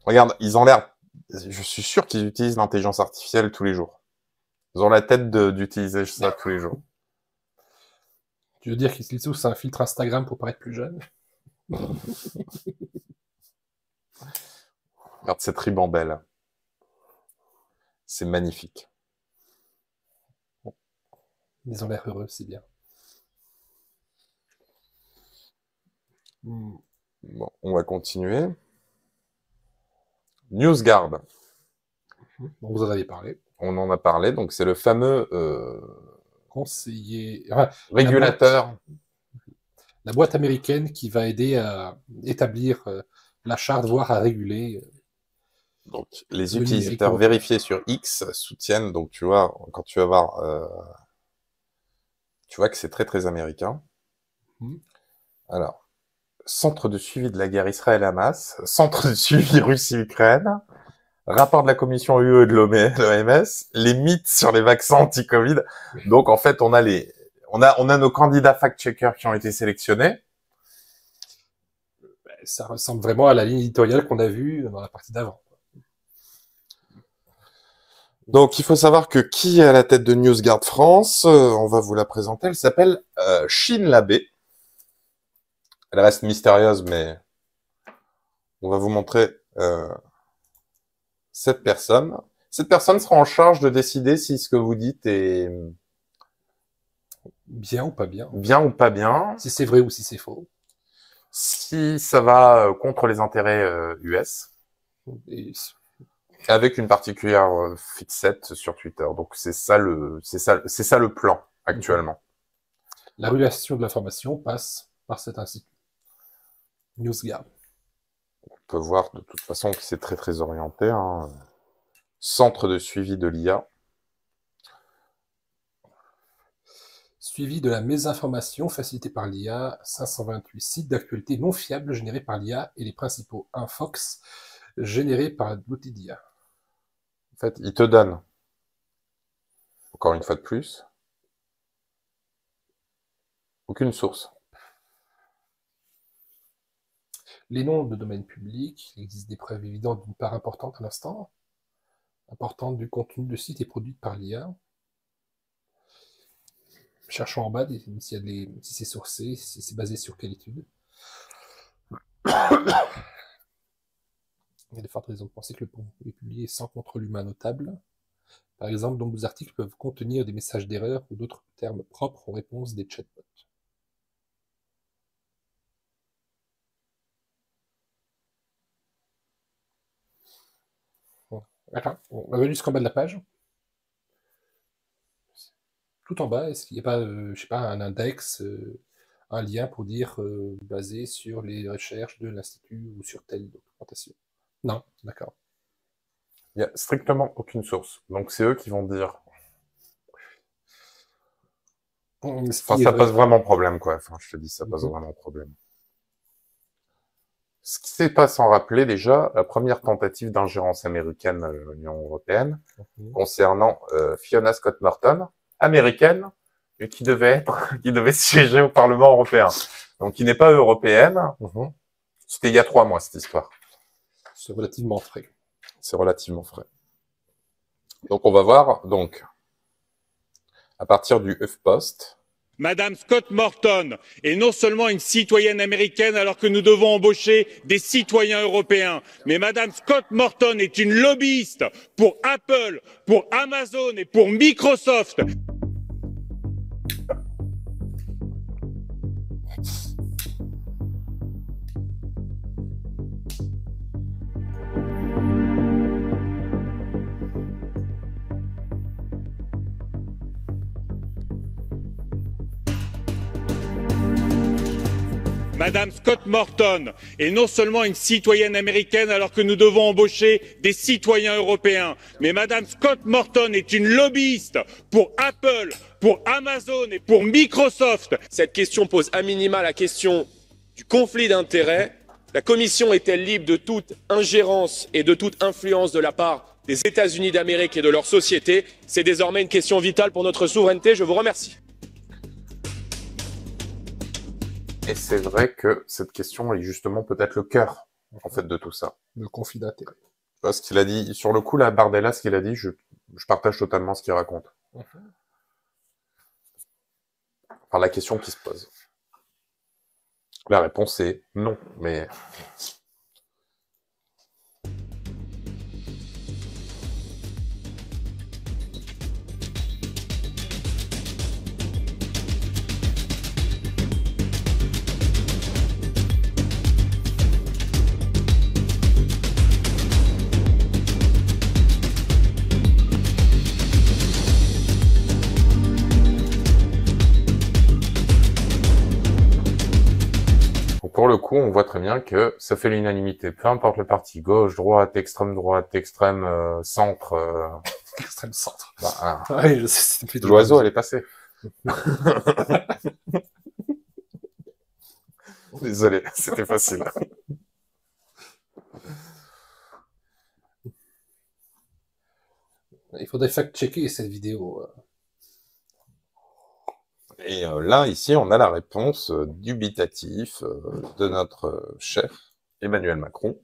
Regarde, ils ont l'air. Je suis sûr qu'ils utilisent l'intelligence artificielle tous les jours. Ils ont la tête d'utiliser ça tous les jours. Tu veux dire qu'ils utilisent tous un filtre Instagram pour paraître plus jeune? Regarde cette ribambelle. C'est magnifique. Ils ont l'air heureux, c'est bien. Bon, on va continuer. NewsGuard. Dont vous en avez parlé. On en a parlé, donc c'est le fameux conseiller, régulateur. La boîte américaine qui va aider à établir la charte, voire à réguler. Donc, les utilisateurs vérifiés sur X soutiennent, donc tu vois, quand tu vas voir, tu vois que c'est très très américain. Alors, centre de suivi de la guerre Israël-Hamas, centre de suivi Russie-Ukraine, rapport de la commission UE et de l'OMS, les mythes sur les vaccins anti-Covid. Donc, en fait, on a nos candidats fact-checkers qui ont été sélectionnés. Ça ressemble vraiment à la ligne éditoriale qu'on a vue dans la partie d'avant. Donc, il faut savoir que qui est à la tête de NewsGuard France, on va vous la présenter. Elle s'appelle Chine Labé. Elle reste mystérieuse, mais on va vous montrer cette personne. Cette personne sera en charge de décider si ce que vous dites est bien ou pas bien. Bien ou pas bien. Si c'est vrai ou si c'est faux. Si ça va contre les intérêts US. Avec une particulière fixette sur Twitter. Donc c'est ça le plan actuellement. La régulation de l'information passe par cet institut. NewsGuard. On peut voir de toute façon que c'est très très orienté. Hein. Centre de suivi de l'IA. Suivi de la mésinformation facilitée par l'IA, 528 sites d'actualité non fiables générés par l'IA et les principaux infox générés par l'outil d'IA. En fait, il te donne, encore une fois de plus, aucune source. Les noms de domaine public, il existe des preuves évidentes d'une part importante à l'instant, importante du contenu de site et produit par l'IA. Cherchons en bas si c'est sourcé, si c'est basé sur quelle étude. Il y a de fortes raisons de penser que le pont est publié sans contrôle humain notable. Par exemple, de nombreux articles peuvent contenir des messages d'erreur ou d'autres termes propres aux réponses des chatbots. Voilà, on va venir jusqu'en bas de la page. Tout en bas, est-ce qu'il n'y a pas, je sais pas, un index, un lien pour dire basé sur les recherches de l'Institut ou sur telle documentation? Non, d'accord. Il n'y a strictement aucune source. Donc c'est eux qui vont dire. Enfin, ça pose vraiment problème, quoi. Enfin, je te dis, ça pose vraiment problème. Ce qui s'est pas sans rappeler déjà la première tentative d'ingérence américaine dans l'Union européenne concernant Fiona Scott Morton, américaine, mais qui devait siéger au Parlement européen. Donc, qui n'est pas européenne. C'était il y a 3 mois, cette histoire. C'est relativement frais. C'est relativement frais. Donc, on va voir, donc, à partir du HuffPost. Madame Scott Morton est non seulement une citoyenne américaine alors que nous devons embaucher des citoyens européens, mais Madame Scott Morton est une lobbyiste pour Apple, pour Amazon et pour Microsoft. Madame Scott Morton est non seulement une citoyenne américaine alors que nous devons embaucher des citoyens européens, mais Madame Scott Morton est une lobbyiste pour Apple, pour Amazon et pour Microsoft. Cette question pose à minima la question du conflit d'intérêts. La Commission est-elle libre de toute ingérence et de toute influence de la part des États-Unis d'Amérique et de leur société? C'est désormais une question vitale pour notre souveraineté. Je vous remercie. Et c'est vrai que cette question est justement peut-être le cœur, en fait, de tout ça. Le conflit d'intérêt. Ce qu'il a dit, sur le coup, là, Bardella, ce qu'il a dit, je partage totalement ce qu'il raconte. Enfin, la question qui se pose. La réponse est non, mais... Donc pour le coup, on voit très bien que ça fait l'unanimité. Peu importe le parti, gauche, droite, extrême centre. Extrême centre. Bah, oui, je sais, c'est l'oiseau, elle est passée. Désolé, c'était facile. Il faudrait fact-checker cette vidéo. Et là, ici, on a la réponse dubitative de notre chef, Emmanuel Macron,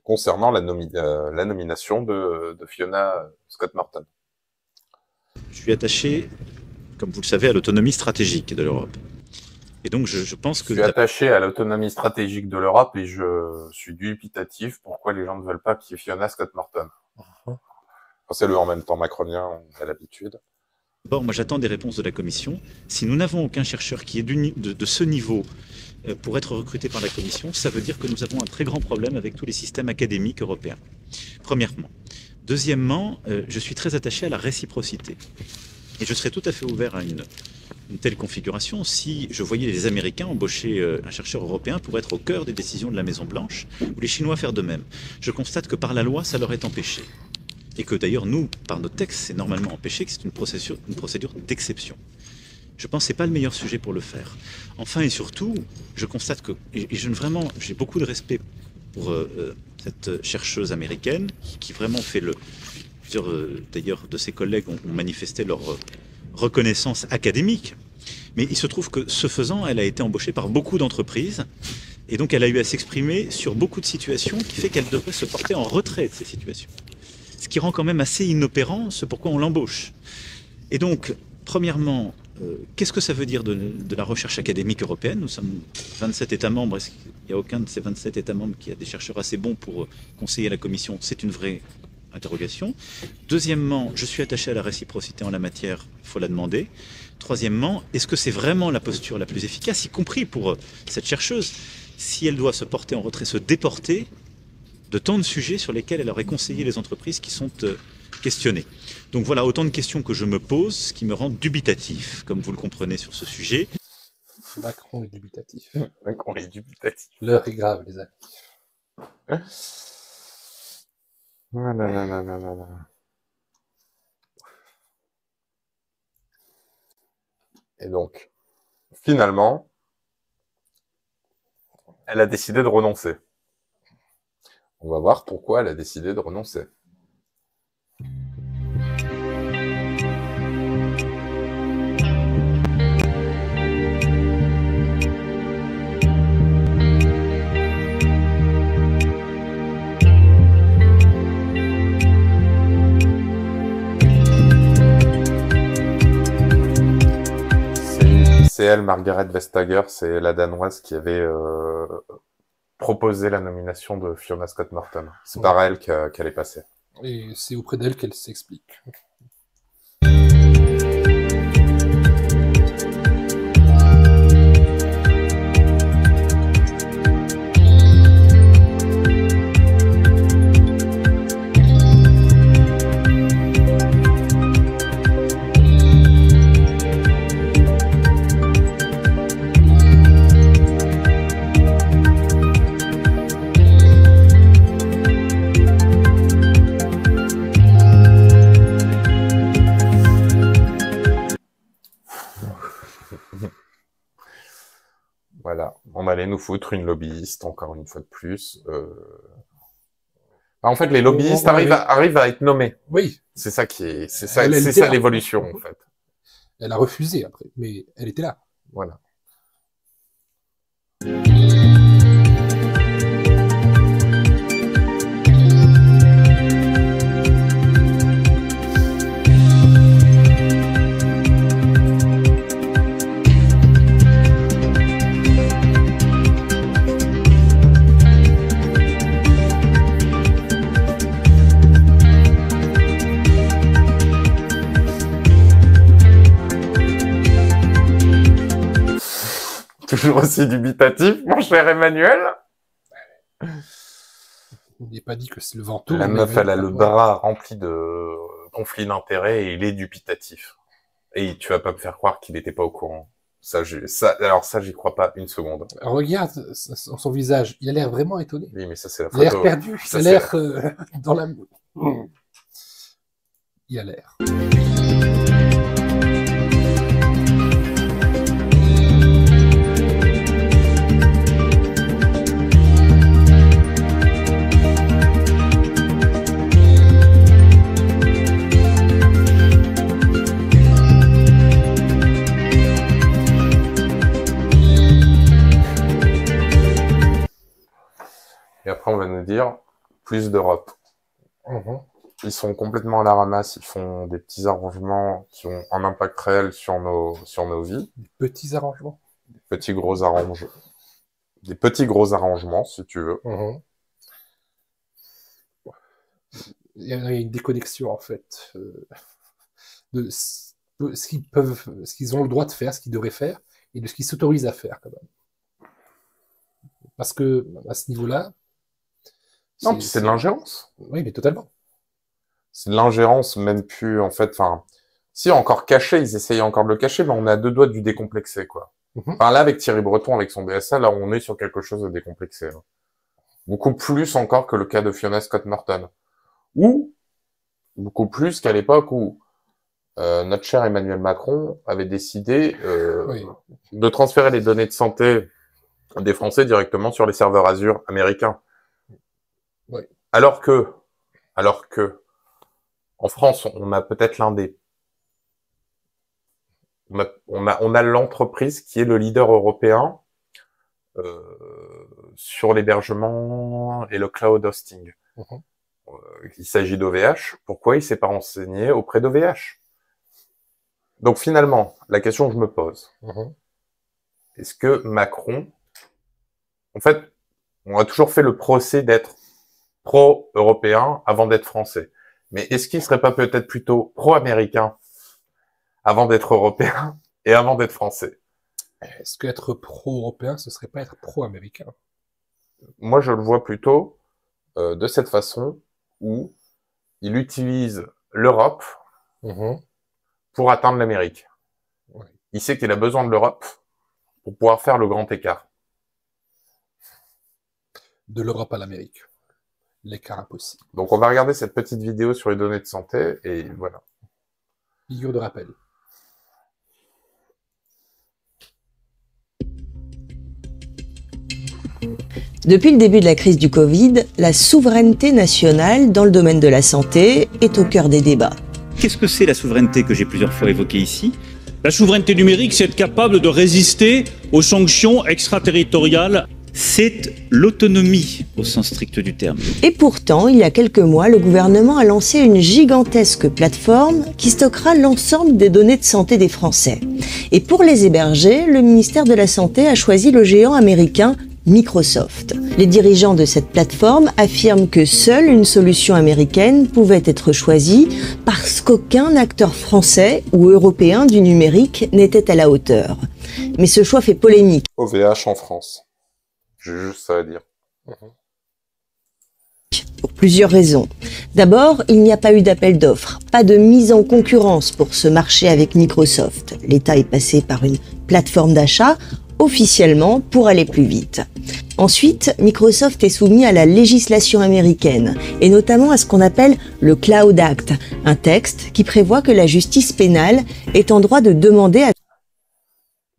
concernant la nomination de Fiona Scott Morton. Je suis attaché, comme vous le savez, à l'autonomie stratégique de l'Europe. Et donc, je pense que... Je suis attaché à l'autonomie stratégique de l'Europe et je suis dubitatif pourquoi les gens ne veulent pas qu'il y ait Fiona Scott Morton. Pensez-le en même temps macronien, on a l'habitude. Bon, moi j'attends des réponses de la Commission. Si nous n'avons aucun chercheur qui est de ce niveau pour être recruté par la Commission, ça veut dire que nous avons un très grand problème avec tous les systèmes académiques européens. Premièrement. Deuxièmement, je suis très attaché à la réciprocité. Et je serais tout à fait ouvert à une telle configuration si je voyais les Américains embaucher un chercheur européen pour être au cœur des décisions de la Maison-Blanche, ou les Chinois faire de même. Je constate que par la loi, ça leur est empêché. Et que d'ailleurs, nous, par nos textes, c'est normalement empêché, que c'est une procédure d'exception. Je pense que ce n'est pas le meilleur sujet pour le faire. Enfin et surtout, je constate que, vraiment, j'ai beaucoup de respect pour cette chercheuse américaine, qui vraiment fait plusieurs, d'ailleurs, de ses collègues ont manifesté leur reconnaissance académique. Mais il se trouve que, ce faisant, elle a été embauchée par beaucoup d'entreprises, et donc elle a eu à s'exprimer sur beaucoup de situations, qui fait qu'elle devrait se porter en retrait de ces situations. Ce qui rend quand même assez inopérant ce pourquoi on l'embauche. Et donc, premièrement, qu'est-ce que ça veut dire de la recherche académique européenne? Nous sommes 27 États membres. Est-ce qu'il n'y a aucun de ces 27 États membres qui a des chercheurs assez bons pour conseiller à la Commission? C'est une vraie interrogation. Deuxièmement, je suis attaché à la réciprocité en la matière, il faut la demander. Troisièmement, est-ce que c'est vraiment la posture la plus efficace, y compris pour cette chercheuse, si elle doit se porter en retrait, se déporter de tant de sujets sur lesquels elle aurait conseillé les entreprises qui sont questionnées. Donc voilà, autant de questions que je me pose, ce qui me rend dubitatif, comme vous le comprenez sur ce sujet. Macron est dubitatif. Macron est dubitatif. L'heure est grave, les amis. Et donc, finalement, elle a décidé de renoncer. On va voir pourquoi elle a décidé de renoncer. C'est elle, Margaret Vestager, c'est la Danoise qui avait proposé la nomination de Fiona Scott Morton. C'est par elle qu'elle est passée. Et c'est auprès d'elle qu'elle s'explique. Voilà, on allait nous foutre une lobbyiste, encore une fois de plus. En fait, les lobbyistes arrivent à être nommés. Oui. C'est ça qui est, c'est ça l'évolution, en fait. Elle a refusé après, mais elle était là. Voilà. Toujours aussi dubitatif, mon cher Emmanuel. Il n'est pas dit que c'est le vent tourne. La meuf, elle a le bras rempli de conflits d'intérêts et il est dubitatif. Et tu vas pas me faire croire qu'il n'était pas au courant. Alors ça, j'y crois pas une seconde. Regarde son visage, il a l'air vraiment étonné. Oui, mais ça, c'est la Il a photo. l'air perdu, il a l'air dans la... Il a l'air. Et après, on va nous dire plus d'Europe. Ils sont complètement à la ramasse, ils font des petits arrangements qui ont un impact réel sur nos vies. Des petits arrangements. Des petits gros arrangements. Des petits gros arrangements, si tu veux. Il y a une déconnexion, en fait, de ce qu'ils ont le droit de faire, ce qu'ils devraient faire, et de ce qu'ils s'autorisent à faire, quand même. Parce que, à ce niveau-là... Non, puis c'est de l'ingérence. Oui, mais totalement. C'est de l'ingérence, même plus, en fait, enfin... Si, encore caché, ils essayent encore de le cacher, mais on est à deux doigts du décomplexé, quoi. Enfin, là, avec Thierry Breton, avec son BSA, là, on est sur quelque chose de décomplexé. Hein. Beaucoup plus encore que le cas de Fiona Scott Morton. Ou, beaucoup plus qu'à l'époque où notre cher Emmanuel Macron avait décidé de transférer les données de santé des Français directement sur les serveurs Azure américains. Oui. Alors que, en France, on a peut-être l'un des... On a l'entreprise qui est le leader européen sur l'hébergement et le cloud hosting. Il s'agit d'OVH. Pourquoi il s'est pas renseigné auprès d'OVH? Donc finalement, la question que je me pose, est-ce que Macron... En fait, on a toujours fait le procès d'être pro-européen avant d'être français. Mais est-ce qu'il serait pas peut-être plutôt pro-américain avant d'être européen et avant d'être français? Est-ce qu'être pro-européen, ce serait pas être pro-américain? Moi, je le vois plutôt de cette façon où il utilise l'Europe pour atteindre l'Amérique. Il sait qu'il a besoin de l'Europe pour pouvoir faire le grand écart. De l'Europe à l'Amérique. L'écart impossible. Donc on va regarder cette petite vidéo sur les données de santé et voilà. Figure de rappel. Depuis le début de la crise du Covid, la souveraineté nationale dans le domaine de la santé est au cœur des débats. Qu'est-ce que c'est la souveraineté que j'ai plusieurs fois évoquée ici? La souveraineté numérique, c'est être capable de résister aux sanctions extraterritoriales. C'est l'autonomie au sens strict du terme. Et pourtant, il y a quelques mois, le gouvernement a lancé une gigantesque plateforme qui stockera l'ensemble des données de santé des Français. Et pour les héberger, le ministère de la Santé a choisi le géant américain Microsoft. Les dirigeants de cette plateforme affirment que seule une solution américaine pouvait être choisie parce qu'aucun acteur français ou européen du numérique n'était à la hauteur. Mais ce choix fait polémique. OVH en France. J'ai juste ça à dire. Pour plusieurs raisons. D'abord, il n'y a pas eu d'appel d'offres, pas de mise en concurrence pour ce marché avec Microsoft. L'État est passé par une plateforme d'achat officiellement pour aller plus vite. Ensuite, Microsoft est soumis à la législation américaine et notamment à ce qu'on appelle le Cloud Act, un texte qui prévoit que la justice pénale est en droit de demander à...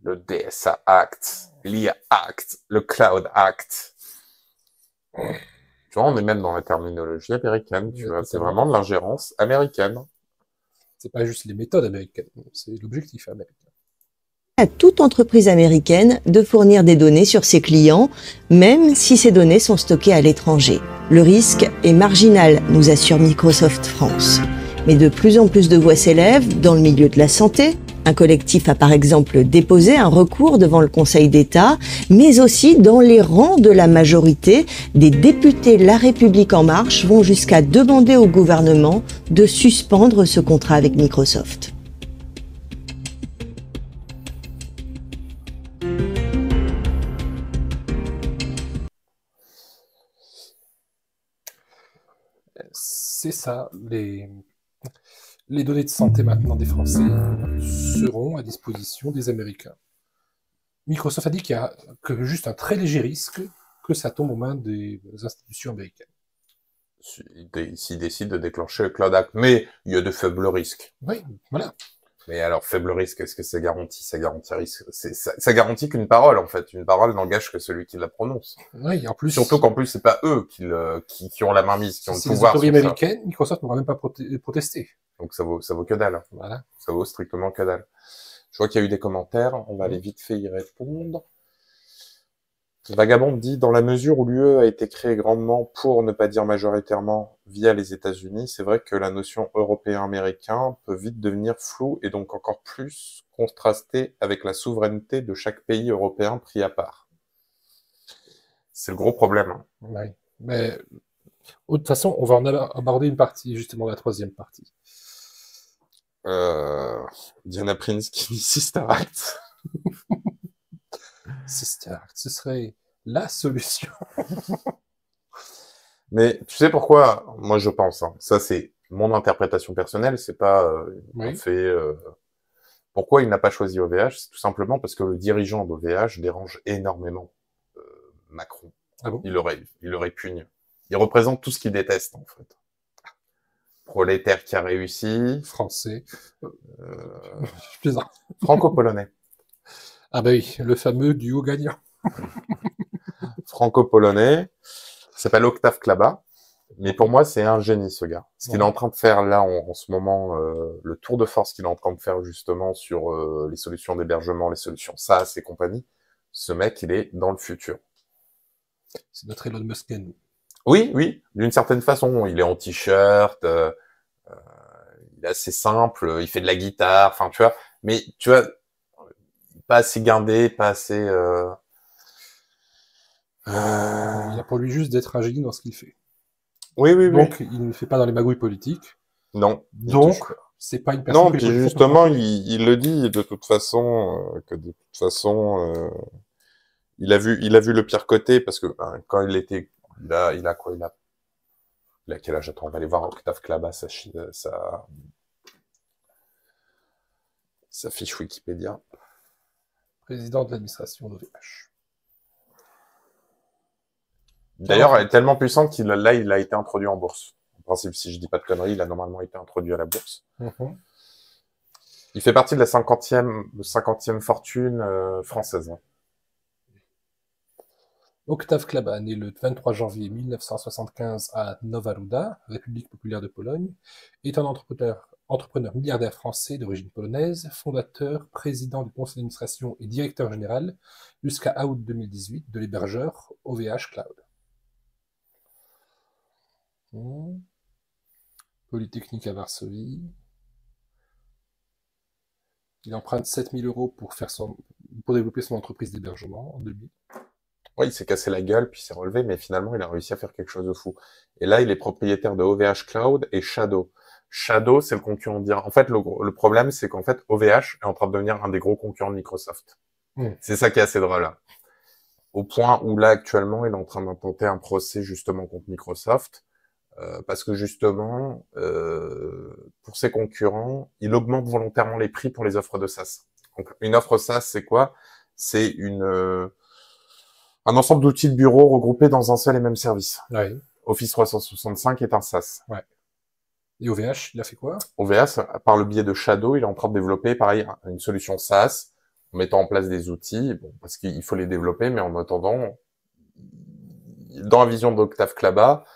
Le DSA Act, l'IA Act, le Cloud Act. Tu vois, on est même dans la terminologie américaine, tu vois, c'est vraiment de l'ingérence américaine. C'est pas juste les méthodes américaines, c'est l'objectif américain. À toute entreprise américaine de fournir des données sur ses clients, même si ces données sont stockées à l'étranger. Le risque est marginal, nous assure Microsoft France. Mais de plus en plus de voix s'élèvent dans le milieu de la santé. Un collectif a par exemple déposé un recours devant le Conseil d'État, mais aussi dans les rangs de la majorité, des députés La République En Marche vont jusqu'à demander au gouvernement de suspendre ce contrat avec Microsoft. C'est ça, les données de santé maintenant des Français seront à disposition des Américains. Microsoft a dit qu'il y a que juste un très léger risque que ça tombe aux mains des institutions américaines. S'ils décident de déclencher le Cloud Act. Mais il y a de faibles risques. Oui, voilà. Mais alors, faible risque, est-ce que ça garantit? Ça garantit risque. Ça garantit qu'une parole, en fait. Une parole n'engage que celui qui la prononce. Oui, en plus. Surtout qu'en plus, c'est pas eux qui ont la mainmise, qui ont le pouvoir. Si les autorités américaines, Microsoft n'aura même pas protesté. Donc ça vaut que dalle. Voilà. Ça vaut strictement que dalle. Je vois qu'il y a eu des commentaires. On va aller vite fait y répondre. Vagabond dit, dans la mesure où l'UE a été créée grandement, pour ne pas dire majoritairement, via les États-Unis, c'est vrai que la notion européen-américain peut vite devenir floue et donc encore plus contrastée avec la souveraineté de chaque pays européen pris à part. C'est le gros problème. Hein. Oui, mais de toute façon, on va en aborder une partie, justement la troisième partie. Diana Prince qui dit Sister Act. Sister Act, ce serait la solution. Mais tu sais pourquoi? Moi, je pense. Hein, ça, c'est mon interprétation personnelle. C'est pas un fait. Pourquoi il n'a pas choisi OVH? C'est tout simplement parce que le dirigeant d'OVH dérange énormément Macron. Ah bon? Il le répugne. Il représente tout ce qu'il déteste, en fait. Prolétaire qui a réussi. Français. Je plaisante. Franco-polonais. Ah bah oui, le fameux duo gagnant. Franco-polonais. Il s'appelle Octave Klaba. Mais pour moi, c'est un génie, ce gars. Ce qu'il est en train de faire là, en ce moment, le tour de force qu'il est en train de faire justement sur les solutions d'hébergement, les solutions SaaS et compagnie, ce mec, il est dans le futur. C'est notre Elon Musk à nous. Oui, oui, d'une certaine façon. Il est en t-shirt, il est assez simple, il fait de la guitare, enfin, tu vois. Mais, tu vois, pas assez gardé, pas assez... Il a pour lui juste d'être un génie dans ce qu'il fait. Oui, oui, oui. Donc, il ne fait pas dans les magouilles politiques. Non. Donc, c'est pas une personne... Non, puis justement, il le dit de toute façon, que de toute façon, il a vu le pire côté, parce que quand il était... Il a quoi? Il a quel âge? Attends, on va aller voir Octave Klaba, sa fiche Wikipédia. Président de l'administration d'OVH. D'ailleurs, elle est tellement puissante qu'il il a été introduit en bourse. En principe, si je dis pas de conneries, il a normalement été introduit à la bourse. Il fait partie de la 50e fortune française. Octave Klaba, né le 23 janvier 1975 à Nowa Ruda, République populaire de Pologne, est un entrepreneur milliardaire français d'origine polonaise, fondateur, président du conseil d'administration et directeur général jusqu'à août 2018 de l'hébergeur OVH Cloud. Polytechnique à Varsovie. Il emprunte 7 000 € pour développer son entreprise d'hébergement en 2000. Oui, il s'est cassé la gueule, puis il s'est relevé, mais finalement, il a réussi à faire quelque chose de fou. Et là, il est propriétaire de OVH Cloud et Shadow. Shadow, c'est le concurrent direct. En fait, le problème, c'est qu'en fait, OVH est en train de devenir un des gros concurrents de Microsoft. C'est ça qui est assez drôle. Hein. Au point où là, actuellement, il est en train d'intenter un procès justement contre Microsoft, parce que justement, pour ses concurrents, il augmente volontairement les prix pour les offres de SaaS. Donc, une offre SaaS, c'est quoi? C'est un ensemble d'outils de bureau regroupés dans un seul et même service. Ouais. Office 365 est un SaaS. Ouais. Et OVH, il a fait quoi? OVH, par le biais de Shadow, il est en train de développer, pareil, une solution SaaS, en mettant en place des outils, bon, parce qu'il faut les développer, mais en attendant, dans la vision d'Octave Klaba,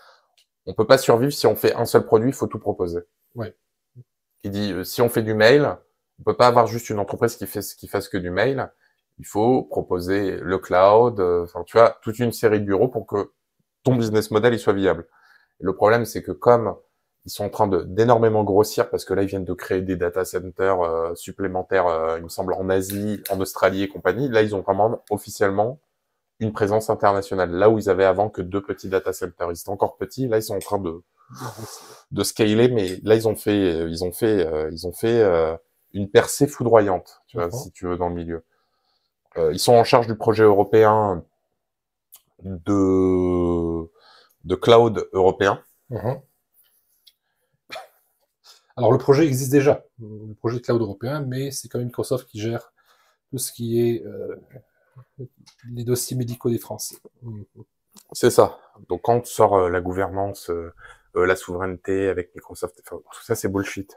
on peut pas survivre si on fait un seul produit, il faut tout proposer. Ouais. Il dit, si on fait du mail, on peut pas avoir juste une entreprise qui fasse que du mail. Il faut proposer le cloud, enfin, tu vois, toute une série de bureaux pour que ton business model il soit viable. Et le problème, c'est que comme ils sont en train d'énormément grossir, parce que là, ils viennent de créer des data centers supplémentaires, il me semble, en Asie, en Australie et compagnie, là, ils ont vraiment officiellement une présence internationale. Là où ils avaient avant que 2 petits data centers. Ils étaient encore petits, là, ils sont en train de scaler, mais là, ils ont fait une percée foudroyante, tu vois, si tu veux, dans le milieu. Ils sont en charge du projet européen de cloud européen. Alors, le projet existe déjà, le projet de cloud européen, mais c'est quand même Microsoft qui gère tout ce qui est Les dossiers médicaux des Français. C'est ça. Donc quand sort la gouvernance, la souveraineté avec Microsoft, enfin, tout ça c'est bullshit.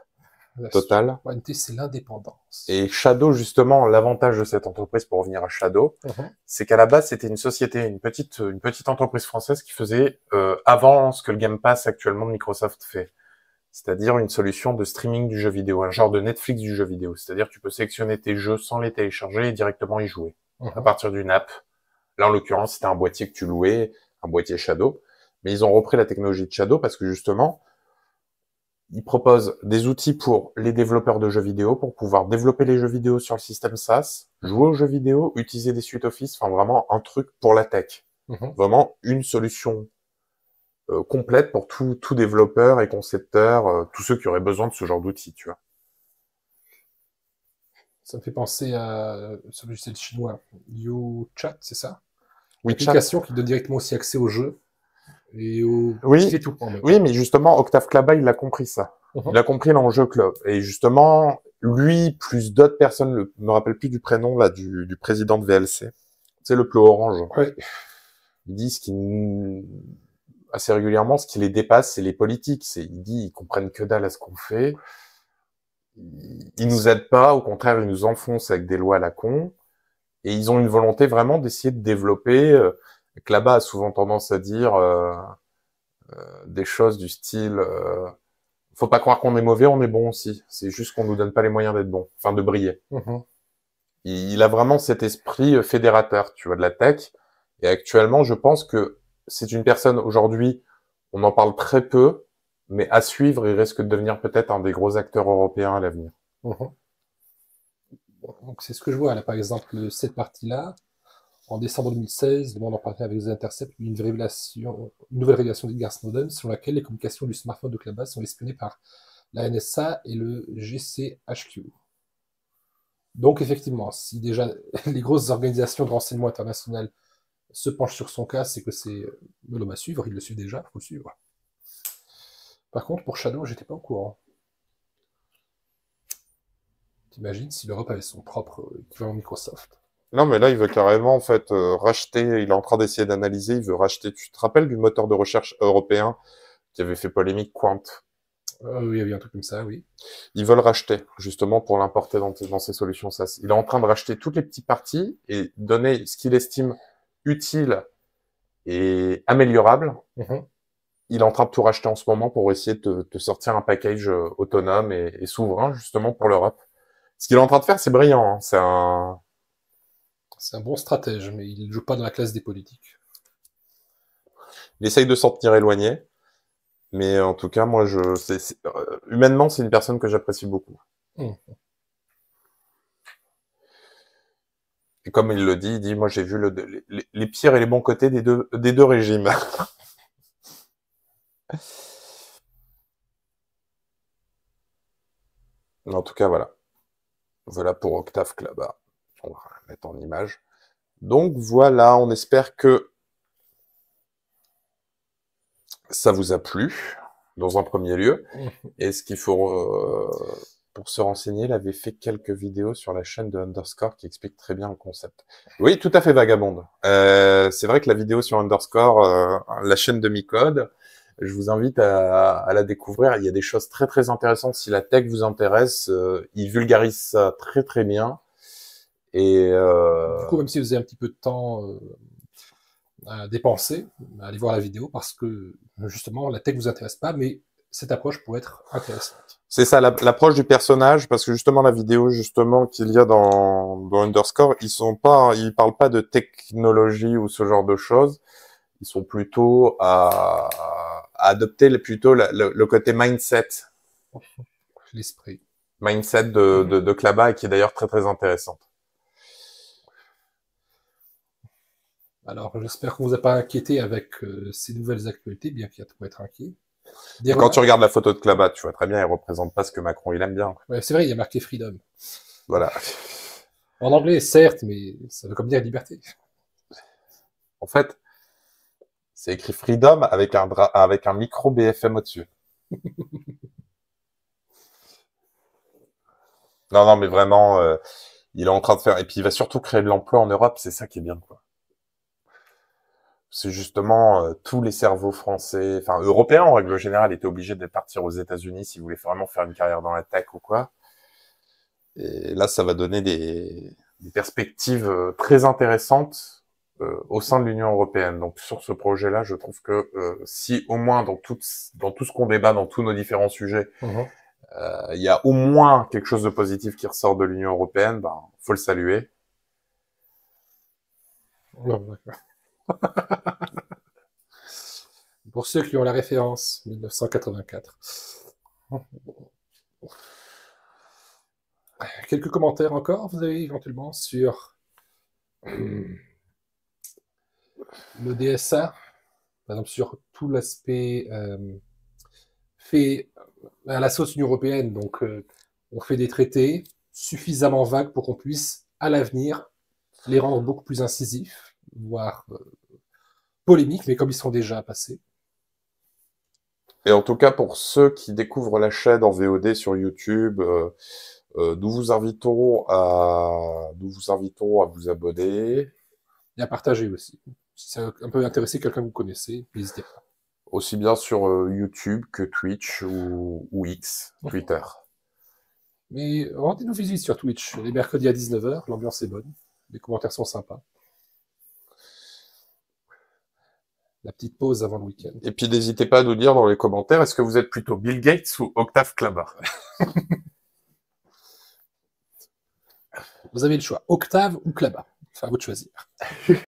Total. La souveraineté, c'est l'indépendance. Et Shadow, justement, l'avantage de cette entreprise, pour revenir à Shadow, c'est qu'à la base, c'était une société, une petite entreprise française qui faisait avant ce que le Game Pass actuellement de Microsoft fait. C'est-à-dire une solution de streaming du jeu vidéo, un genre de Netflix du jeu vidéo. C'est-à-dire que tu peux sélectionner tes jeux sans les télécharger et directement y jouer. À partir d'une app. Là, en l'occurrence, c'était un boîtier que tu louais, un boîtier Shadow. Mais ils ont repris la technologie de Shadow parce que justement, ils proposent des outils pour les développeurs de jeux vidéo pour pouvoir développer les jeux vidéo sur le système SaaS, jouer aux jeux vidéo, utiliser des suites Office, enfin vraiment un truc pour la tech. Vraiment une solution complète pour tout développeur et concepteur, tous ceux qui auraient besoin de ce genre d'outils, tu vois. Ça me fait penser à ce logiciel chinois, YouChat, c'est ça? Oui, l'application qui donne directement aussi accès au jeu et au oui, tout. Oui, mais justement, Octave Klaba, il a compris ça. Il a compris l'enjeu club. Et justement, lui, plus d'autres personnes, je me rappelle plus du prénom là du président de VLC, c'est le plus orange. Ouais. Ils disent assez régulièrement, ce qui les dépasse, c'est les politiques. Il dit, ils comprennent que dalle à ce qu'on fait. Ils nous aident pas, au contraire, ils nous enfoncent avec des lois à la con. Et ils ont une volonté vraiment d'essayer de développer. Klaba a souvent tendance à dire des choses du style faut pas croire qu'on est mauvais, on est bon aussi. C'est juste qu'on nous donne pas les moyens d'être bon, enfin de briller. Il a vraiment cet esprit fédérateur, tu vois, de la tech. Et actuellement, je pense que c'est une personne, aujourd'hui, on en parle très peu, mais à suivre, il risque de devenir peut-être un des gros acteurs européens à l'avenir. Donc c'est ce que je vois là, par exemple, cette partie-là. En décembre 2016, le Monde en parlait avec The Intercept, une nouvelle révélation d'Edgar Snowden, selon laquelle les communications du smartphone de Klaba sont espionnées par la NSA et le GCHQ. Donc effectivement, si déjà les grosses organisations de renseignement international se penchent sur son cas, c'est que c'est l'homme à suivre, il le suit déjà, il faut le suivre. Par contre, pour Shadow, j'étais pas au courant. T'imagines si l'Europe avait son propre équivalent Microsoft? Non, mais là, il veut carrément, en fait, racheter, il est en train d'essayer d'analyser, il veut racheter, tu te rappelles du moteur de recherche européen qui avait fait polémique, Quant? Oui, il y avait un truc comme ça, oui. Ils veulent racheter, justement, pour l'importer dans ses solutions SaaS. Il est en train de racheter toutes les petites parties et donner ce qu'il estime utile et améliorable. Il est en train de tout racheter en ce moment pour essayer de sortir un package autonome et souverain, justement, pour l'Europe. Ce qu'il est en train de faire, c'est brillant, hein. C'est un bon stratège, mais il ne joue pas dans la classe des politiques. Il essaye de s'en tenir éloigné. Mais en tout cas, moi, humainement, c'est une personne que j'apprécie beaucoup. Et comme il le dit, il dit, moi, j'ai vu les pires et les bons côtés des deux régimes. En tout cas, voilà. Voilà pour Octave Klaba. On va la mettre en image. Donc voilà, on espère que ça vous a plu, dans un premier lieu. Et ce qu'il faut, pour se renseigner, il avait fait quelques vidéos sur la chaîne de Underscore qui explique très bien le concept. Oui, tout à fait vagabonde. C'est vrai que la vidéo sur Underscore, la chaîne de Micode, je vous invite à la découvrir. Il y a des choses très très intéressantes. Si la tech vous intéresse, il vulgarise ça très très bien. Et du coup, même si vous avez un petit peu de temps à dépenser, allez voir la vidéo parce que justement la tech vous intéresse pas, mais cette approche pourrait être intéressante. C'est ça, l'approche du personnage, parce que justement la vidéo justement qu'il y a dans Underscore, ils parlent pas de technologie ou ce genre de choses. Ils sont plutôt à adopter plutôt le côté mindset. L'esprit. Mindset de Klaba, et qui est d'ailleurs très très intéressante. Alors, j'espère qu'on vous a pas inquiété avec ces nouvelles actualités, bien qu'il y a de quoi être inquiet. Quand tu regardes la photo de Klaba, tu vois très bien, elle représente pas ce que Macron il aime bien. Ouais, c'est vrai, il y a marqué Freedom. Voilà. En anglais, certes, mais ça veut comme dire liberté. En fait, c'est écrit Freedom avec un micro BFM au-dessus. Non, mais vraiment, Il est en train de faire, et puis il va surtout créer de l'emploi en Europe, c'est ça qui est bien, quoi. C'est justement tous les cerveaux français, enfin européens en règle générale, étaient obligés de partir aux États-Unis s'ils voulaient vraiment faire une carrière dans la tech ou quoi. Et là, ça va donner des perspectives très intéressantes au sein de l'Union européenne. Donc sur ce projet-là, je trouve que si au moins dans tout ce qu'on débat, dans tous nos différents sujets, il y a au moins quelque chose de positif qui ressort de l'Union européenne, ben faut le saluer. Pour ceux qui ont la référence, 1984. Quelques commentaires encore, vous avez éventuellement sur le DSA, par exemple sur tout l'aspect fait à la sauce Union européenne, donc on fait des traités suffisamment vagues pour qu'on puisse, à l'avenir, les rendre beaucoup plus incisifs, voire polémiques, mais comme ils sont déjà passés. Et en tout cas, pour ceux qui découvrent la chaîne en VOD sur YouTube, nous vous invitons à vous abonner. Et à partager aussi. Si ça peut intéresser quelqu'un que vous connaissez, n'hésitez pas. Aussi bien sur YouTube que Twitch ou X, Twitter. Mais rendez-nous visite sur Twitch. Les mercredis à 19h, l'ambiance est bonne. Les commentaires sont sympas. La petite pause avant le week-end. Et puis n'hésitez pas à nous dire dans les commentaires, est-ce que vous êtes plutôt Bill Gates ou Octave Klaba? Vous avez le choix, Octave ou Klaba. C'est à vous de choisir.